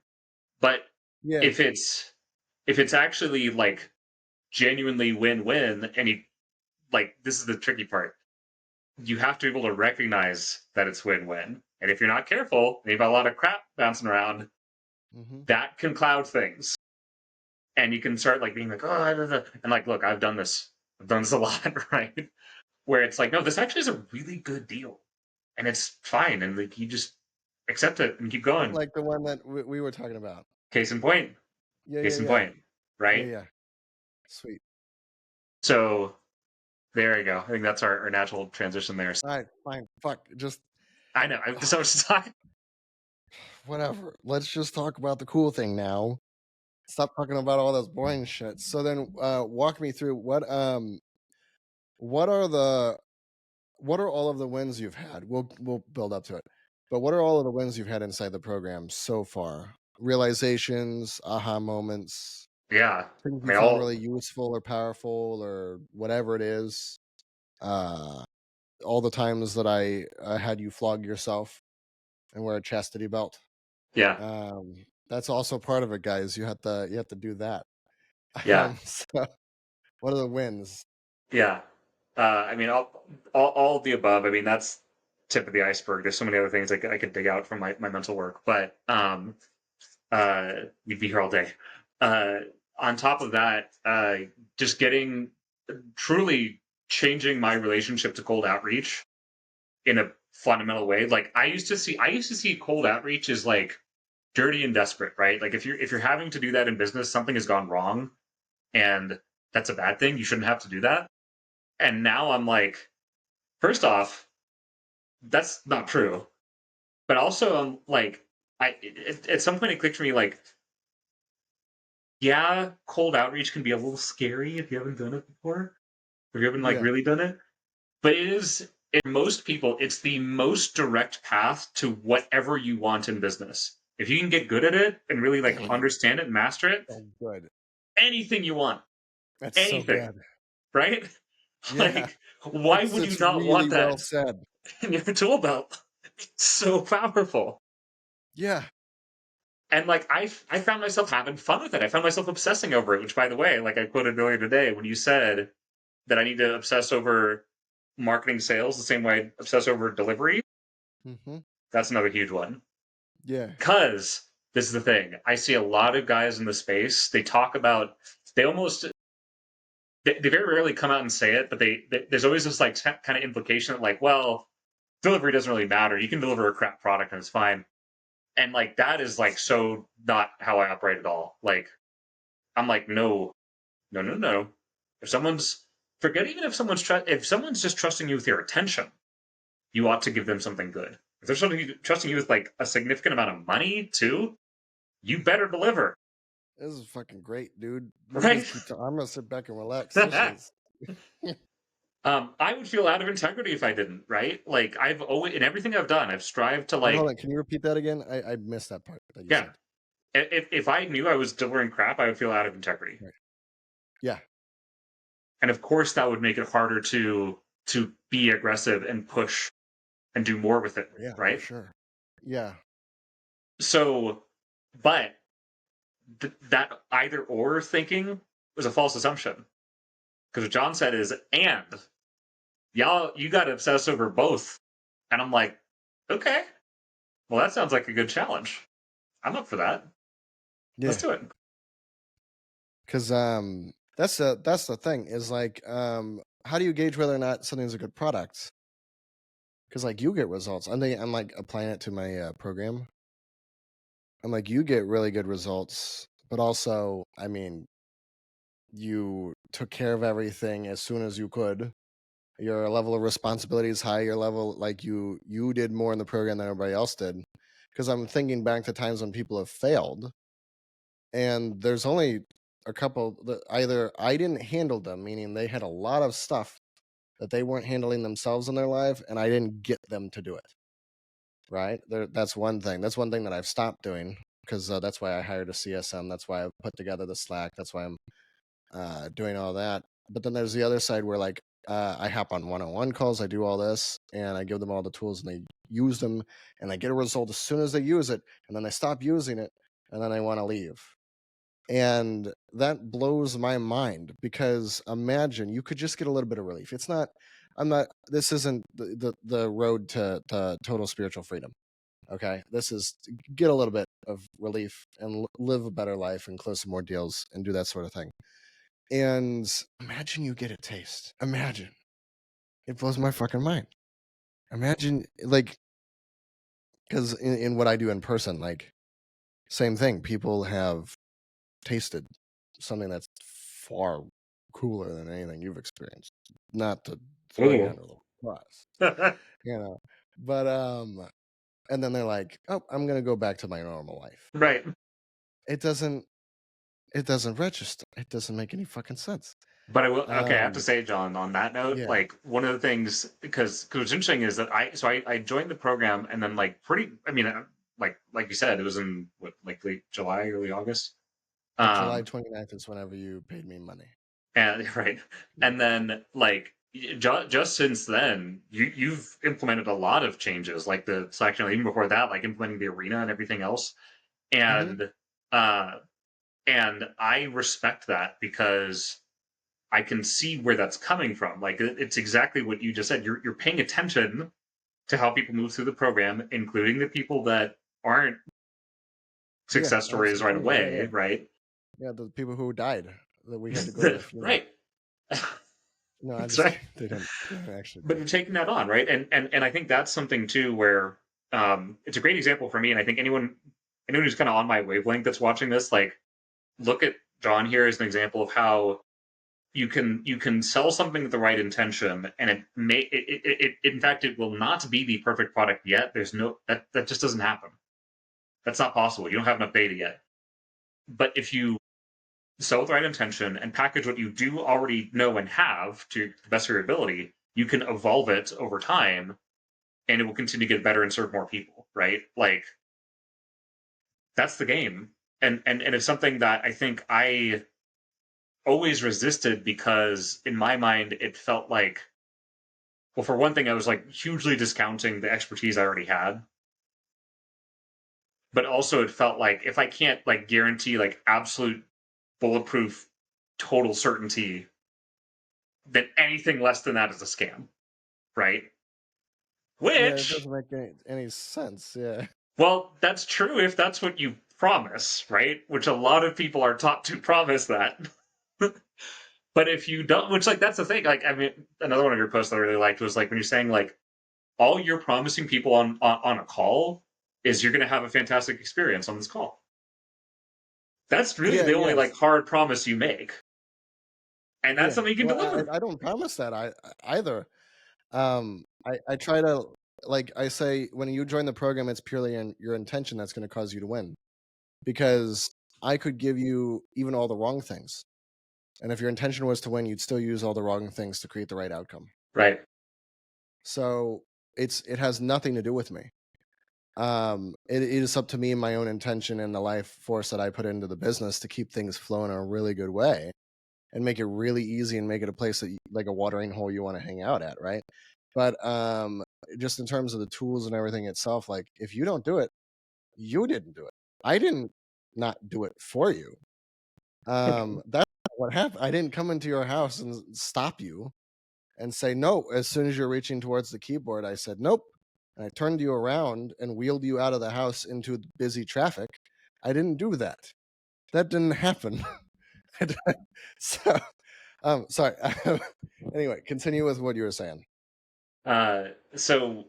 But Yeah. if it's actually like genuinely win-win, and you like this is the tricky part, you have to be able to recognize that it's win-win. And if you're not careful, and you've got a lot of crap bouncing around, Hmm. that can cloud things. And you can start like being like, oh, da, da, da. And like, look, I've done this. I've done this a lot, right? Where it's like, no, this actually is a really good deal. And it's fine. And like you just accept it and keep going. Like the one that we were talking about. Case in point. Yeah, yeah, Case in yeah, point. yeah, Right? yeah. Sweet. So there you go. I think that's our natural transition there. All right, fine. Fuck. Just I know. I so much time. whatever. Let's just talk about the cool thing now. Stop talking about all this boring shit. So then, walk me through what are the what are all of the wins you've had? We'll build up to it. But what are all of the wins you've had inside the program so far? Realizations, aha moments, Yeah. things I you mean found all really useful or powerful or whatever it is. Uh, all the times that I had you flog yourself and wear a chastity belt. yeah. That's also part of it, guys. You have to do that. Yeah. So what are the wins? Yeah. I mean, all of the above. I mean, that's tip of the iceberg. There's so many other things I could dig out from my mental work, but we'd be here all day. Uh, on top of that, just getting truly changing my relationship to cold outreach in a fundamental way. Like I used to see cold outreach as like dirty and desperate, right? Like if you're having to do that in business, something has gone wrong, and that's a bad thing. You shouldn't have to do that. And now I'm like, first off, that's not true. But also, I'm like, at some point it clicked for me like, yeah, cold outreach can be a little scary if you haven't done it before, if you haven't like Yeah. really done it. But it is, in most people, it's the most direct path to whatever you want in business. If you can get good at it and really like understand it and master it, Oh, good. anything you want, That's so anything, good. right? Yeah. Like, why would you It's not want really that well said. in your tool belt? It's so powerful. Yeah. And like I found myself having fun with it. I found myself obsessing over it. Which, by the way, like I quoted earlier today, when you said that I need to obsess over marketing sales the same way I obsess over delivery, Hmm. that's another huge one. Yeah. Because this is the thing, I see a lot of guys in the space. They talk about they almost they very rarely come out and say it, but there's always this like kind of implication that like, well, delivery doesn't really matter. You can deliver a crap product and it's fine. And like that is like so not how I operate at all. Like I'm like, no, no, no, no. If someone's forget even if someone's just trusting you with your attention, you ought to give them something good. If they're trusting you with like a significant amount of money too, you better deliver, This is fucking great, dude. You right? just I'm gonna sit back and relax. This is I would feel out of integrity if I didn't, right? Like I've always in everything I've done, I've strived to Wait, hold like, on. Can you repeat that again? I missed that part that you yeah. said. If I knew I was delivering crap, I would feel out of integrity, Right. Yeah. and of course that would make it harder to be aggressive and push and do more with it, Yeah, for right? sure. Yeah. So, but that either or thinking was a false assumption because what John said is, and y'all, you got to obsess over both. And I'm like, okay, well, that sounds like a good challenge. I'm up for that. Let's Yeah. do it. Because that's the thing is like how do you gauge whether or not something's a good product? Because like you get results. I'm like applying it to my program. I'm like you get really good results, but also I mean you took care of everything as soon as you could. Your level of responsibility is high. Your level, like you did more in the program than everybody else did. Because I'm thinking back to times when people have failed, and there's only a couple that either I didn't handle them, meaning they had a lot of stuff that they weren't handling themselves in their life, and I didn't get them to do it. Right? That's one thing. That's one thing that I've stopped doing because that's why I hired a CSM. That's why I put together the Slack. That's why I'm doing all that. But then there's the other side where like I hop on one-on-one calls, I do all this, and I give them all the tools, and they use them, and I get a result as soon as they use it, and then they stop using it, and then they want to leave. And that blows my mind because imagine you could just get a little bit of relief. It's not. I'm not. This isn't the road to total spiritual freedom. Okay, this is get a little bit of relief and live a better life and close some more deals and do that sort of thing. And imagine you get a taste. Imagine. It blows my fucking mind. Imagine, like, because in what I do in person, like, same thing. People have tasted something that's far cooler than anything you've experienced. Not to throw you Ooh. under the bus, you know. But and then they're like, "Oh, I'm gonna go back to my normal life." Right. It doesn't. It doesn't register. It doesn't make any fucking sense. But I will. Okay, I have to Um, say, John, on that note, yeah. like one of the things, because what's interesting is that I joined the program and then like pretty. I mean, like you said, it was in what like late July, early August. July Um, 29th is whenever you paid me money. and right, Yeah. and then like just since then, you've implemented a lot of changes, like the selection. Even before that, like implementing the arena and everything else, hmm and uh, and I respect that because I can see where that's coming from. Like it's exactly what you just said. You're paying attention to how people move through the program, including the people that aren't Yeah, success stories right absolutely. Yeah, away, yeah. right? Yeah, the people who died that we had to go to their funeral. Right. No, I'm just Sorry. kidding. They didn't actually But die. you're taking that on, right? And I think that's something too where it's a great example for me. And I think anyone who's kind of on my wavelength that's watching this, like look at John here as an example of how you can sell something with the right intention and it in fact it will not be the perfect product yet. There's no that just doesn't happen. That's not possible. You don't have enough data yet. But if you sell with the right intention and package what you do already know and have to the best of your ability, you can evolve it over time and it will continue to get better and serve more people, right? Like that's the game. And it's something that I think I always resisted because in my mind it felt like, well, for one thing, I was like hugely discounting the expertise I already had, but also it felt like if I can't like guarantee like absolute bulletproof total certainty, then anything less than that is a scam, right? Yeah, it Which, doesn't make any sense. Yeah. well, that's true if that's what you promise, right? Which a lot of people are taught to promise that. But if you don't, which like that's the thing. Like I mean, another one of your posts that I really liked was like when you're saying like all you're promising people on a call is you're going to have a fantastic experience on this call. That's really Yeah, the only like yes. hard promise you make, and that's Yeah. something you can Well, deliver. I don't promise that either. I try to, like I say, when you join the program, it's purely in your intention that's going to cause you to win. Because I could give you even all the wrong things. And if your intention was to win, you'd still use all the wrong things to create the right outcome. Right. So it has nothing to do with me. It is up to me and my own intention and the life force that I put into the business to keep things flowing in a really good way and make it really easy and make it a place that like a watering hole you want to hang out at, right? But just in terms of the tools and everything itself, like if you don't do it, you didn't do it. I didn't not do it for you. That's not what happened. I didn't come into your house and stop you and say no. As soon as you're reaching towards the keyboard, I said nope. And I turned you around and wheeled you out of the house into busy traffic. I didn't do that. That didn't happen. So, sorry. Anyway, continue with what you were saying. So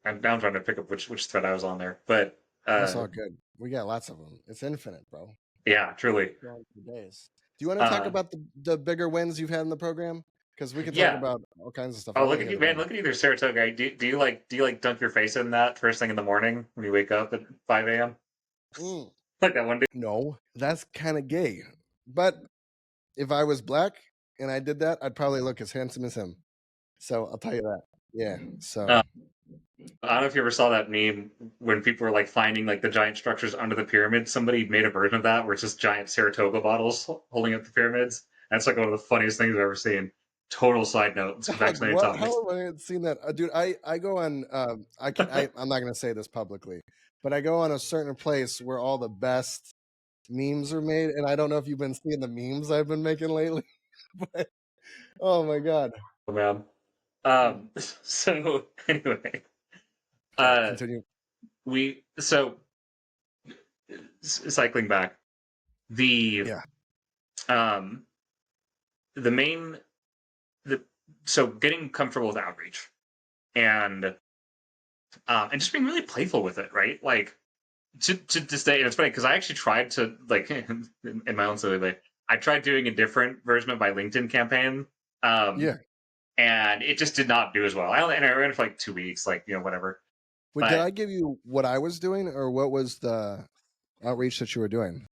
I'm now trying to pick up which thread I was on there, but That's uh, all good. We got lots of them. It's infinite, bro. yeah, truly. Go on for days. Do you want to talk Uh, about the bigger wins you've had in the program? because we can talk Yeah. about all kinds of stuff. I Oh, want look to at hear you, the man! bad. Look at you, there, Saratoga. Do you like dunk your face in that first thing in the morning when you wake up at 5 a.m. Mm, like that one dude? no, that's kind of gay. But if I was black and I did that, I'd probably look as handsome as him. So I'll tell you that. Yeah. So I don't know if you ever saw that meme when people were like finding like the giant structures under the pyramid. Somebody made a version of that where it's just giant Saratoga bottles holding up the pyramids. That's like one of the funniest things I've ever seen. Total side note. It's a dog, vaccinated what? topic. How have I seen that, dude? I go on. I'm not gonna say this publicly, but I go on a certain place where all the best memes are made, and I don't know if you've been seeing the memes I've been making lately, but oh my god. Oh, man. Mm. So anyway, Okay, uh, continue. we so cycling back the Yeah. um the main the so getting comfortable with outreach and just being really playful with it, right? Like to stay. And it's funny because I actually tried to like in my own silly way. I tried doing a different version of my LinkedIn campaign, um, Yeah. and it just did not do as well. I ran it for like 2 weeks, like whatever. Wait, did But I give you what I was doing, or what was the outreach that you were doing?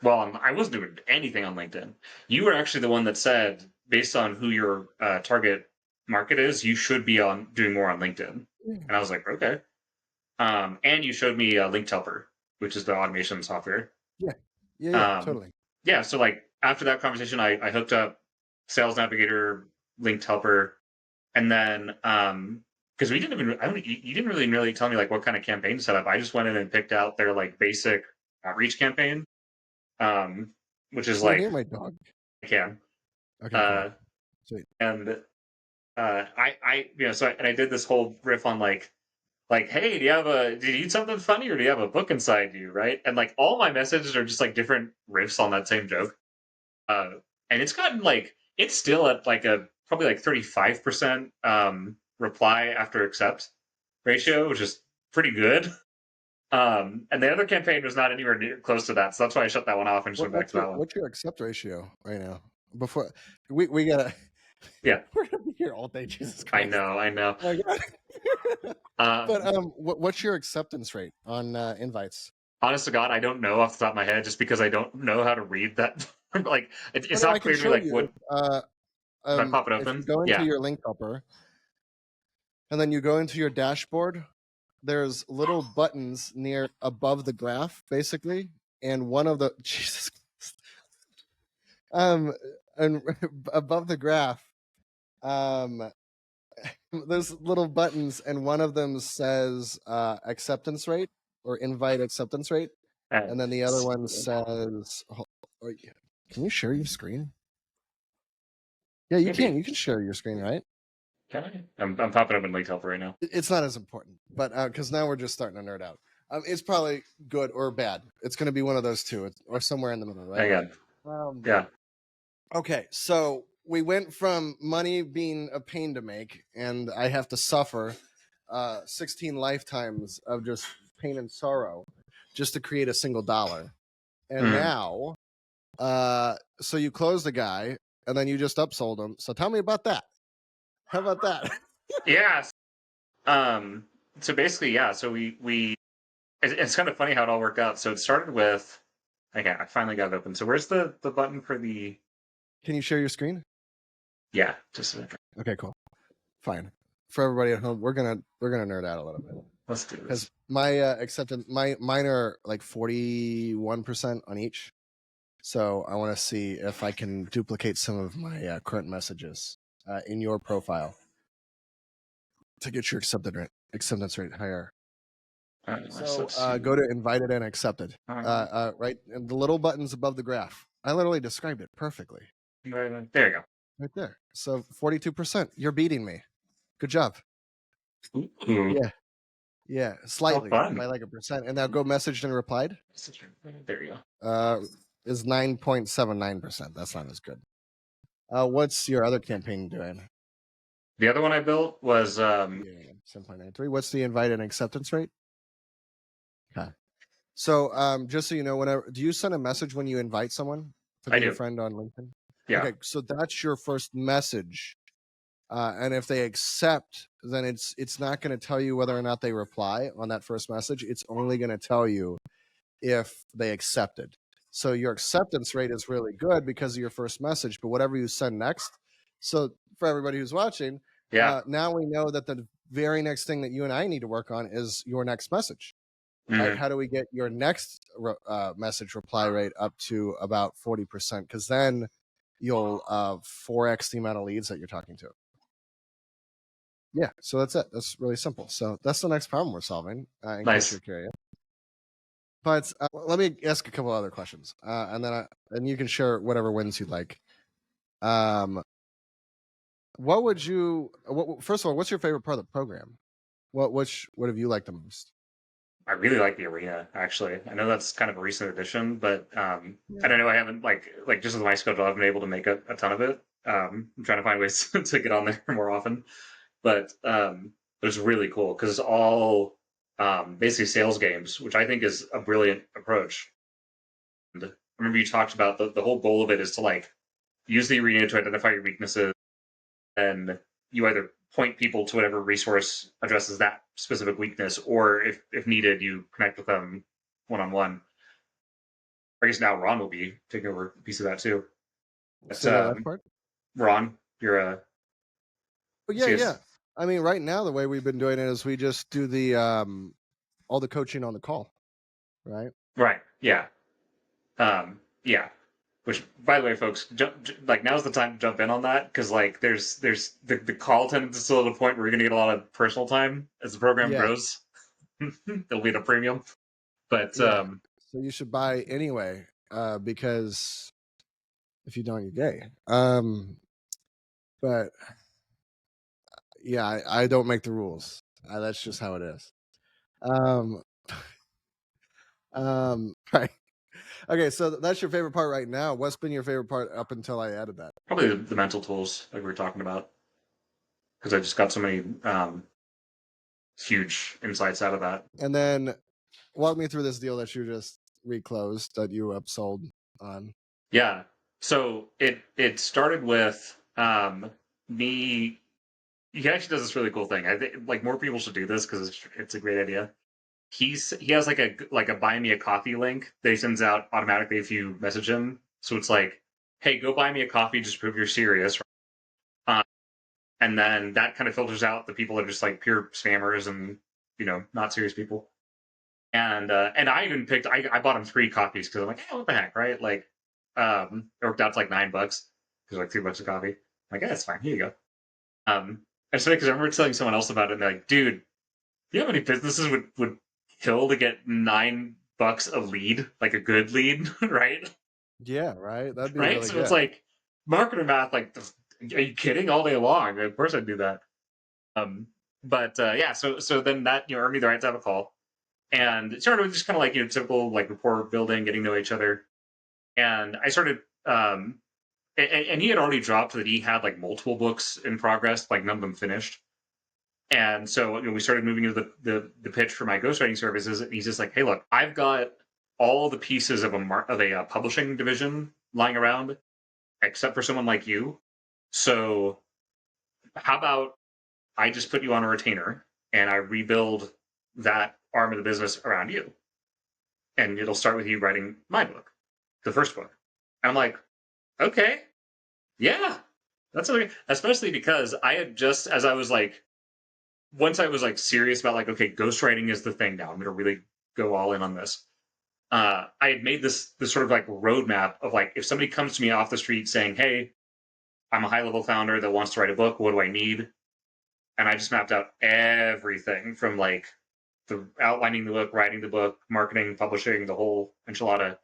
well, I wasn't doing anything on LinkedIn. You were actually the one that said, based on who your target market is, you should be on doing more on LinkedIn. Yeah. And I was like, okay. And you showed me Linked Helper, which is the automation software. Yeah. Yeah. Yeah. Um, Totally. yeah, so like after that conversation, I hooked up Sales Navigator, Linked Helper, and then because we didn't even I don't you didn't really tell me like what kind of campaign to set up. I just went in and picked out their like basic outreach campaign, um, which is Can you like hear my dog? I can. Okay. Cool. Uh, Sweet. and I so and I did this whole riff on like, hey, do you need something funny or do you have a book inside you, right? And like all my messages are just like different riffs on that same joke. Uh, and it's gotten like it's still at like a probably like 35% reply after accept ratio, which is pretty good. And the other campaign was not anywhere near close to that, so that's why I shut that one off and just What, went back to that one. what's your accept ratio right now? Before we gotta Yeah, we're gonna be here all day. Jesus I Christ! know, I know. Oh my god. But Um, what's your acceptance rate on invites? Honest to God, I don't know off the top of my head, just because I don't know how to read that. Like, Oh it's no, I not can clear to me show like you. what if I pop it If you open. go into Yeah, your link helper and then you go into your dashboard, there's little buttons near above the graph, basically, and one of the Jesus Christ. And above the graph, um, there's little buttons, and one of them says acceptance rate or invite acceptance rate, and then the other one says, can you share your screen? Yeah, you can. maybe. You can share your screen, right? Can I? I'm popping up in Lake Helper right now. It's not as important, but because now we're just starting to nerd out. It's probably good or bad. It's going to be one of those two, or somewhere in the middle, right? Hang on. Um, Yeah. okay, so we went from money being a pain to make, and I have to suffer 16 lifetimes of just pain and sorrow just to create a single dollar. And Mm. now, so you closed the guy, and then you just upsold him. So tell me about that. How about that? Yeah. Um. So basically, yeah. So it's kind of funny how it all worked out. So it started with. Okay, I finally got it open. So where's the button for the? Can you share your screen? Yeah, just a second. Okay, cool. Fine. For everybody at home, we're gonna nerd out a little bit Let's do because this. my acceptance, mine are like 41% on each. So I want to see if I can duplicate some of my current messages in your profile to get your acceptance rate higher. So Let's see. go to invited and accepted. Uh, Right, and the little buttons above the graph. I literally described it perfectly. there you go. Right there. So 42%. You're beating me. Good job. Ooh, Yeah. Yeah. how Slightly fun. by like a percent. And now go messaged and replied. There you go. Is 9.79%. That's not as good. What's your other campaign doing? The other one I built was Yeah, 7.93. What's the invite and acceptance rate? Okay. So just so you know, whenever do you send a message when you invite someone to I be your do. friend on LinkedIn? Yeah. Okay, so that's your first message. And if they accept, then it's not going to tell you whether or not they reply on that first message. It's only going to tell you if they accepted. So your acceptance rate is really good because of your first message, but whatever you send next. So for everybody who's watching, Yeah. now we know that the very next thing that you and I need to work on is your next message. Right? Mhm. How do we get your next message reply rate up to about 40%? Because then you'll 4x the amount of leads that you're talking to. Yeah, so that's it. That's really simple. So that's the next problem we're solving, in case you're Nice. curious. But let me ask a couple other questions, and then you can share whatever wins you'd like. What would you? First of all, what's your favorite part of the program? What have you liked the most? I really like the arena, actually. I know that's kind of a recent addition, but I Yeah. don't know. I haven't like just with my schedule, I haven't been able to make a ton of it. I'm trying to find ways to get on there more often, but it's really cool because it's all basically sales games, which I think is a brilliant approach. And I remember you talked about the whole goal of it is to like use the arena to identify your weaknesses, and you either point people to whatever resource addresses that specific weakness, or if needed, you connect with them one on one. I guess now Ron will be taking over a piece of that too. But Say that last part. Ron, you're a But yeah, yeah. CS. I mean, right now the way we've been doing it is we just do the all the coaching on the call, right? Right? Yeah. Yeah. Which, by the way, folks, like now's the time to jump in on that because like there's the call tends to still at a point where you're gonna get a lot of personal time as the program Yeah, grows. There'll be at a premium, but yeah. So you should buy anyway, because if you don't, you're gay. But yeah, I don't make the rules. That's just how it is. Um, right. Okay, so that's your favorite part right now. What's been your favorite part up until I added that? probably the mental tools like we were talking about because I just got so many huge insights out of that. And then walk me through this deal that you just reclosed that you upsold on. Yeah. So it started with me. He actually does this really cool thing. I think like more people should do this because it's a great idea. He has like a buy me a coffee link that he sends out automatically if you message him. So it's like, hey, go buy me a coffee, just prove you're serious. Um, and then that kind of filters out the people that are just like pure spammers and not serious people. And I even picked I bought him 3 coffees because I'm like, hey, what the heck, right? Like, it worked out to like $9 because like $3 a coffee. I'm like, yeah, that's fine. Here you go. It's funny because I remember telling someone else about it, and they're like, dude, you know how many businesses would kill to get $9 a lead, like a good lead, right? Yeah, right. That'd be Right. really So it's good. like marketer math. Like, are you kidding? All day long. Of course I'd do that. Um, but yeah. So then that earned me the right to have a call, and it started with just kind of like typical like rapport building, getting to know each other, and I started. And he had already dropped that he had like multiple books in progress, like none of them finished. And so we started moving into the pitch for my ghostwriting services, and he's just like, "Hey, look, I've got all the pieces of a publishing division lying around, except for someone like you. So how about I just put you on a retainer and I rebuild that arm of the business around you, and it'll start with you writing my book, the first book." And I'm like, "Okay, yeah, that's okay." Especially because I had just as I was like once I was like serious about like, okay, ghostwriting is the thing now. I'm gonna really go all in on this. I had made this sort of like roadmap of like if somebody comes to me off the street saying, "Hey, I'm a high level founder that wants to write a book. What do I need?" And I just mapped out everything from like the outlining the book, writing the book, marketing, publishing, the whole enchilada.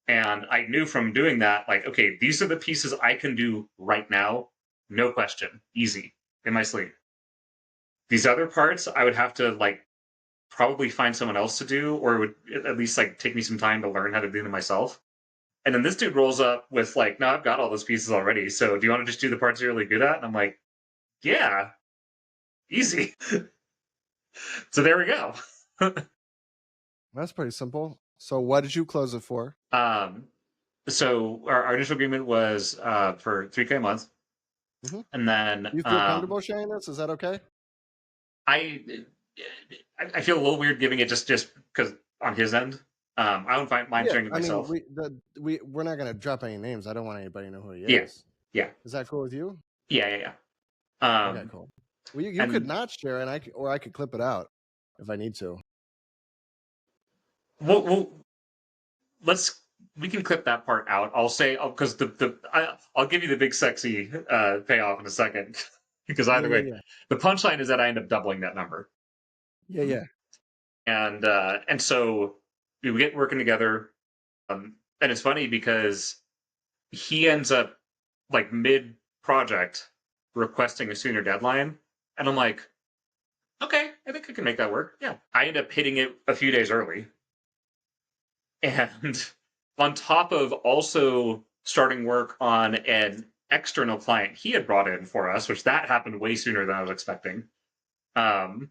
And I knew from doing that, like, okay, these are the pieces I can do right now, no question, easy in my sleep. These other parts, I would have to like probably find someone else to do, or it would at least like take me some time to learn how to do them myself. And then this dude rolls up with like, "No, I've got all those pieces already. So do you want to just do the parts you're really good at?" And I'm like, "Yeah, easy." So there we go. That's pretty simple. So what did you close it for? um, So our initial agreement was for 3K a month, Hmm. and then You feel comfortable sharing this? Is that okay? I I feel a little weird giving it just because on his end. I don't mind Yeah, sharing it I mean, myself. we're not gonna drop any names. I don't want anybody to know who he Yeah, is. yeah, Is that cool with you? yeah. Okay, cool. Well, you could And not share, and or I could clip it out if I need to. we'll let's we can clip that part out. I'll say because I'll give you the big sexy payoff in a second because Yeah, either yeah, way, yeah, the punchline is that I end up doubling that number, yeah, yeah. and so we get working together, and it's funny because he ends up like mid project requesting a sooner deadline, and I'm like, okay, I think I can make that work. Yeah, I end up hitting it a few days early, and on top of also starting work on an external client he had brought in for us, which that happened way sooner than I was expecting. Um,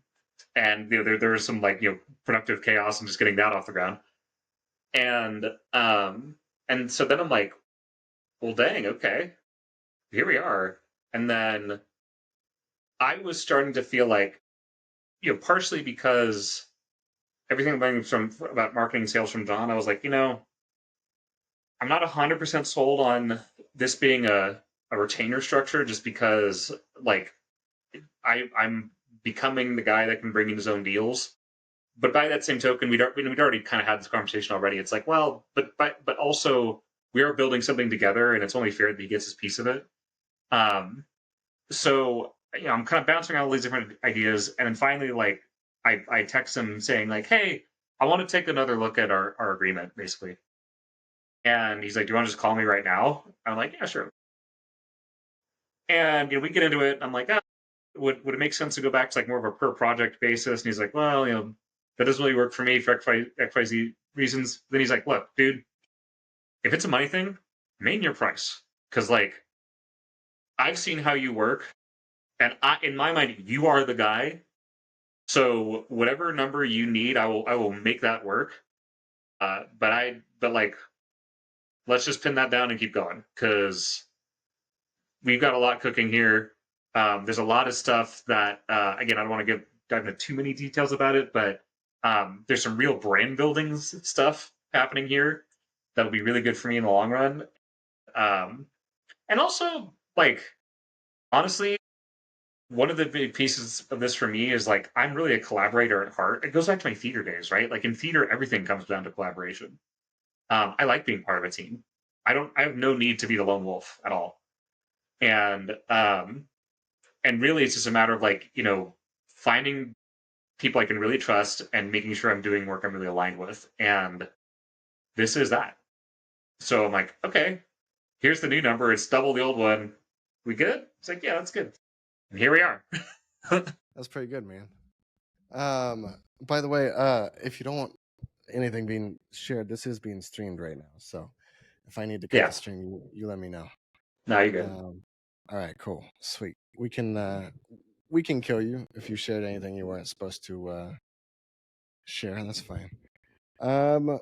and there was some like productive chaos and just getting that off the ground. And um, and so then I'm like, well, dang, okay, here we are. And then I was starting to feel like, partially because everything learning from about marketing and sales from John, I was like, I'm not 100% sold on this being a retainer structure just because like I'm becoming the guy that can bring in his own deals. But by that same token, we'd already kind of had this conversation already. It's like, well, but also we are building something together, and it's only fair that he gets his piece of it. So I'm kind of bouncing around all these different ideas, and then finally, like, I text him saying like, hey, I want to take another look at our agreement, basically. And he's like, do you want to just call me right now? I'm like, yeah, sure. And we get into it. I'm like, would it make sense to go back to like more of a per project basis? And he's like, well, that doesn't really work for me for XYZ reasons. Then he's like, look, dude, if it's a money thing, name your price. Because like I've seen how you work, and in my mind, you are the guy. So whatever number you need, I will make that work. But like let's just pin that down and keep going because we've got a lot cooking here. There's a lot of stuff that again I don't want to dive into too many details about it, but there's some real brand building stuff happening here that'll be really good for me in the long run. Um, and also, like honestly, one of the big pieces of this for me is like I'm really a collaborator at heart. It goes back to my theater days, right? Like in theater, everything comes down to collaboration. I like being part of a team. I have no need to be the lone wolf at all. And really it's just a matter of like finding people I can really trust and making sure I'm doing work I'm really aligned with, and this is that. So I'm like, okay, here's the new number, it's double the old one, we good? It's like, yeah, that's good, and here we are. That's pretty good, man. By the way, if you don't want anything being shared, this is being streamed right now. So if I need to cut Yeah, the stream, you let me know. no, you're good. All right, cool, sweet. We can kill you if you shared anything you weren't supposed to share. That's fine. Um,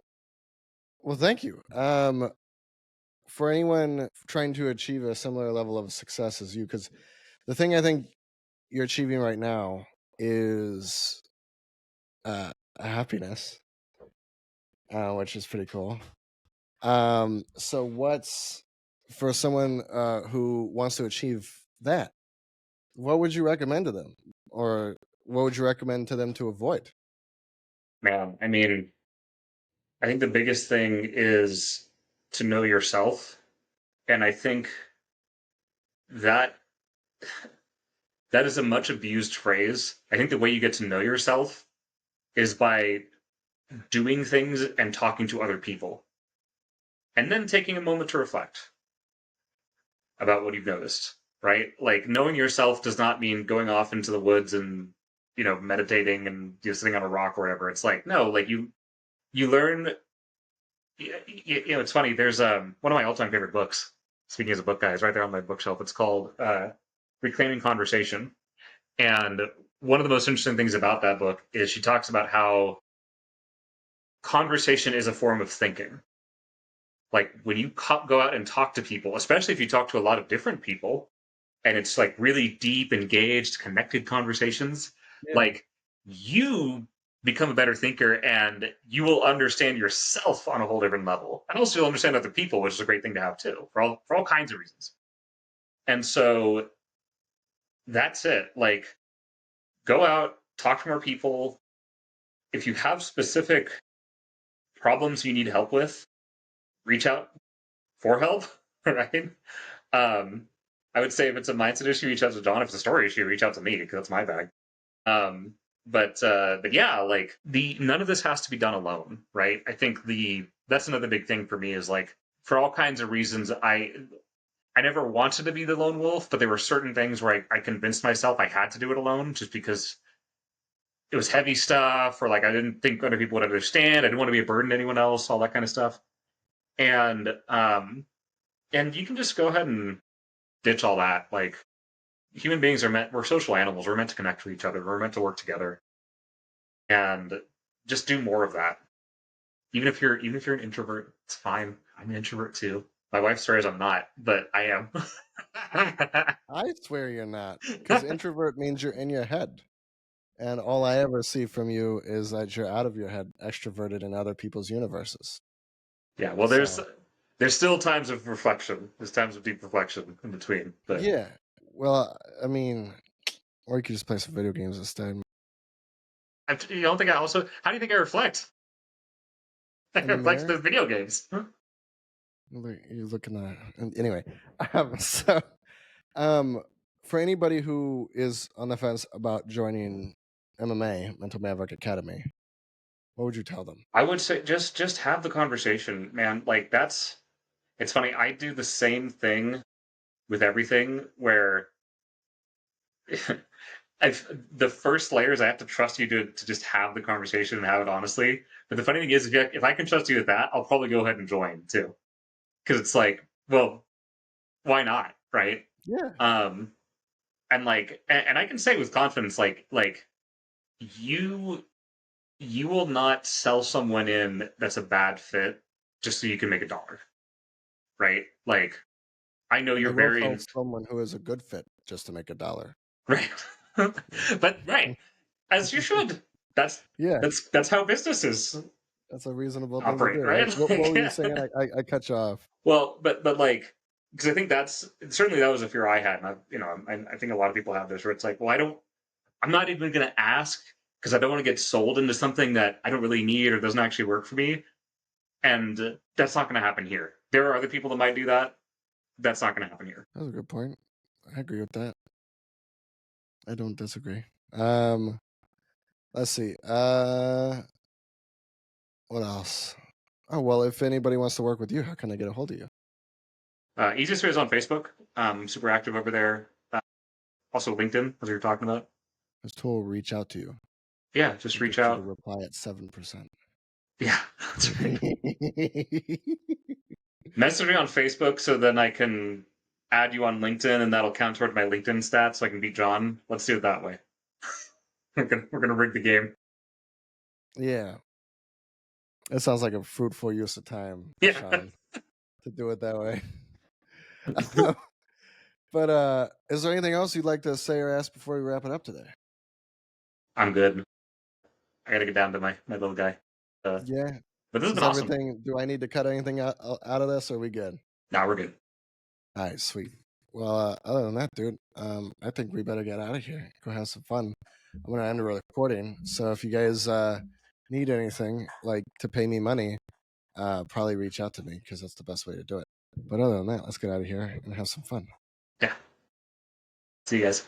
well, thank you. For anyone trying to achieve a similar level of success as you, because the thing I think you're achieving right now is happiness, which is pretty cool. So what's for someone who wants to achieve that? What would you recommend to them, or what would you recommend to them to avoid? Man, I mean, I think the biggest thing is to know yourself, and I think that that is a much abused phrase. I think the way you get to know yourself is by doing things and talking to other people, and then taking a moment to reflect about what you've noticed, right? Like knowing yourself does not mean going off into the woods and meditating and sitting on a rock or whatever. It's like no, like you learn. It's funny. There's one of my all-time favorite books. Speaking as a book guy, is right there on my bookshelf. It's called Reclaiming Conversation, and one of the most interesting things about that book is she talks about how conversation is a form of thinking. Like when you go out and talk to people, especially if you talk to a lot of different people, and it's like really deep, engaged, connected conversations, Yeah. like you become a better thinker and you will understand yourself on a whole different level. And also you'll understand other people, which is a great thing to have too, for all kinds of reasons. And so that's it. Like go out, talk to more people. If you have specific problems you need help with, reach out for help, right? Um, I would say if it's a mindset issue, reach out to John. If it's a story issue, reach out to me because that's my bag. But yeah, like the none of this has to be done alone, right? I think the that's another big thing for me is like for all kinds of reasons, I never wanted to be the lone wolf, but there were certain things where I convinced myself I had to do it alone just because it was heavy stuff or like I didn't think other people would understand. I didn't want to be a burden to anyone else, all that kind of stuff. And you can just go ahead and ditch all that. Like human beings we're social animals. We're meant to connect with each other. We're meant to work together and just do more of that. Even if you're an introvert, it's fine. I'm an introvert too. My wife swears I'm not, but I am. I swear you're not, because introvert means you're in your head. And all I ever see from you is that you're out of your head, extroverted in other people's universes. Yeah, well, So, there's still times of reflection. There's times of deep reflection in between. But yeah. Well, I mean, or you could just play some video games instead. you don't think I also? How do you think I reflect? I In the reflect mirror, the video games. you're looking at. Anyway, so um, for anybody who is on the fence about joining MMA, Mental Maverick Academy, what would you tell them? I would say just have the conversation, man. Like that's it's funny. I do the same thing with everything where the first layer is I have to trust you to just have the conversation and have it honestly. But the funny thing is, if I can trust you with that, I'll probably go ahead and join too, because it's like, well, why not, right? Yeah, Um, and I can say with confidence, you you will not sell someone in that's a bad fit just so you can make a dollar, right? Like I know and you're they will very sell someone who is a good fit just to make $1. right, but right as you should. That's Yeah, that's how businesses that's a reasonable thing to operate, do, right? right? What Like, were you saying? I cut you off. well, but like, because I think that's certainly that was a fear I had, and I think a lot of people have this, where it's like, well, I'm not even going to ask because I don't want to get sold into something that I don't really need or doesn't actually work for me, and that's not going to happen here. There are other people that might do that. That's not going to happen here. That's a good point. I agree with that. I don't disagree. Um, let's see. What else? Oh well, if anybody wants to work with you, how can I get a hold of you? Easiest way is on Facebook. Super active over there. Also LinkedIn, as we were talking about. This tool will reach out to you. Yeah, just We'll reach get you to out. reply at 7%. Yeah, that's right. Message me on Facebook so then I can add you on LinkedIn and that'll count toward my LinkedIn stats so I can beat John. Let's do it that way. We're gonna rig the game. Yeah, it sounds like a fruitful use of time, Yeah, Sean, to do it that way. But is there anything else you'd like to say or ask before we wrap it up today? I'm good. I gotta get down to my little guy. Yeah. But this has Is been awesome. everything? Do I need to cut anything out of this? Or are we good? Now we're good. All right, sweet. Well, other than that, dude, I think we better get out of here. Go have some fun. I'm gonna end the recording. So if you guys need anything like to pay me money, probably reach out to me because that's the best way to do it. But other than that, let's get out of here and have some fun. Yeah. See you guys.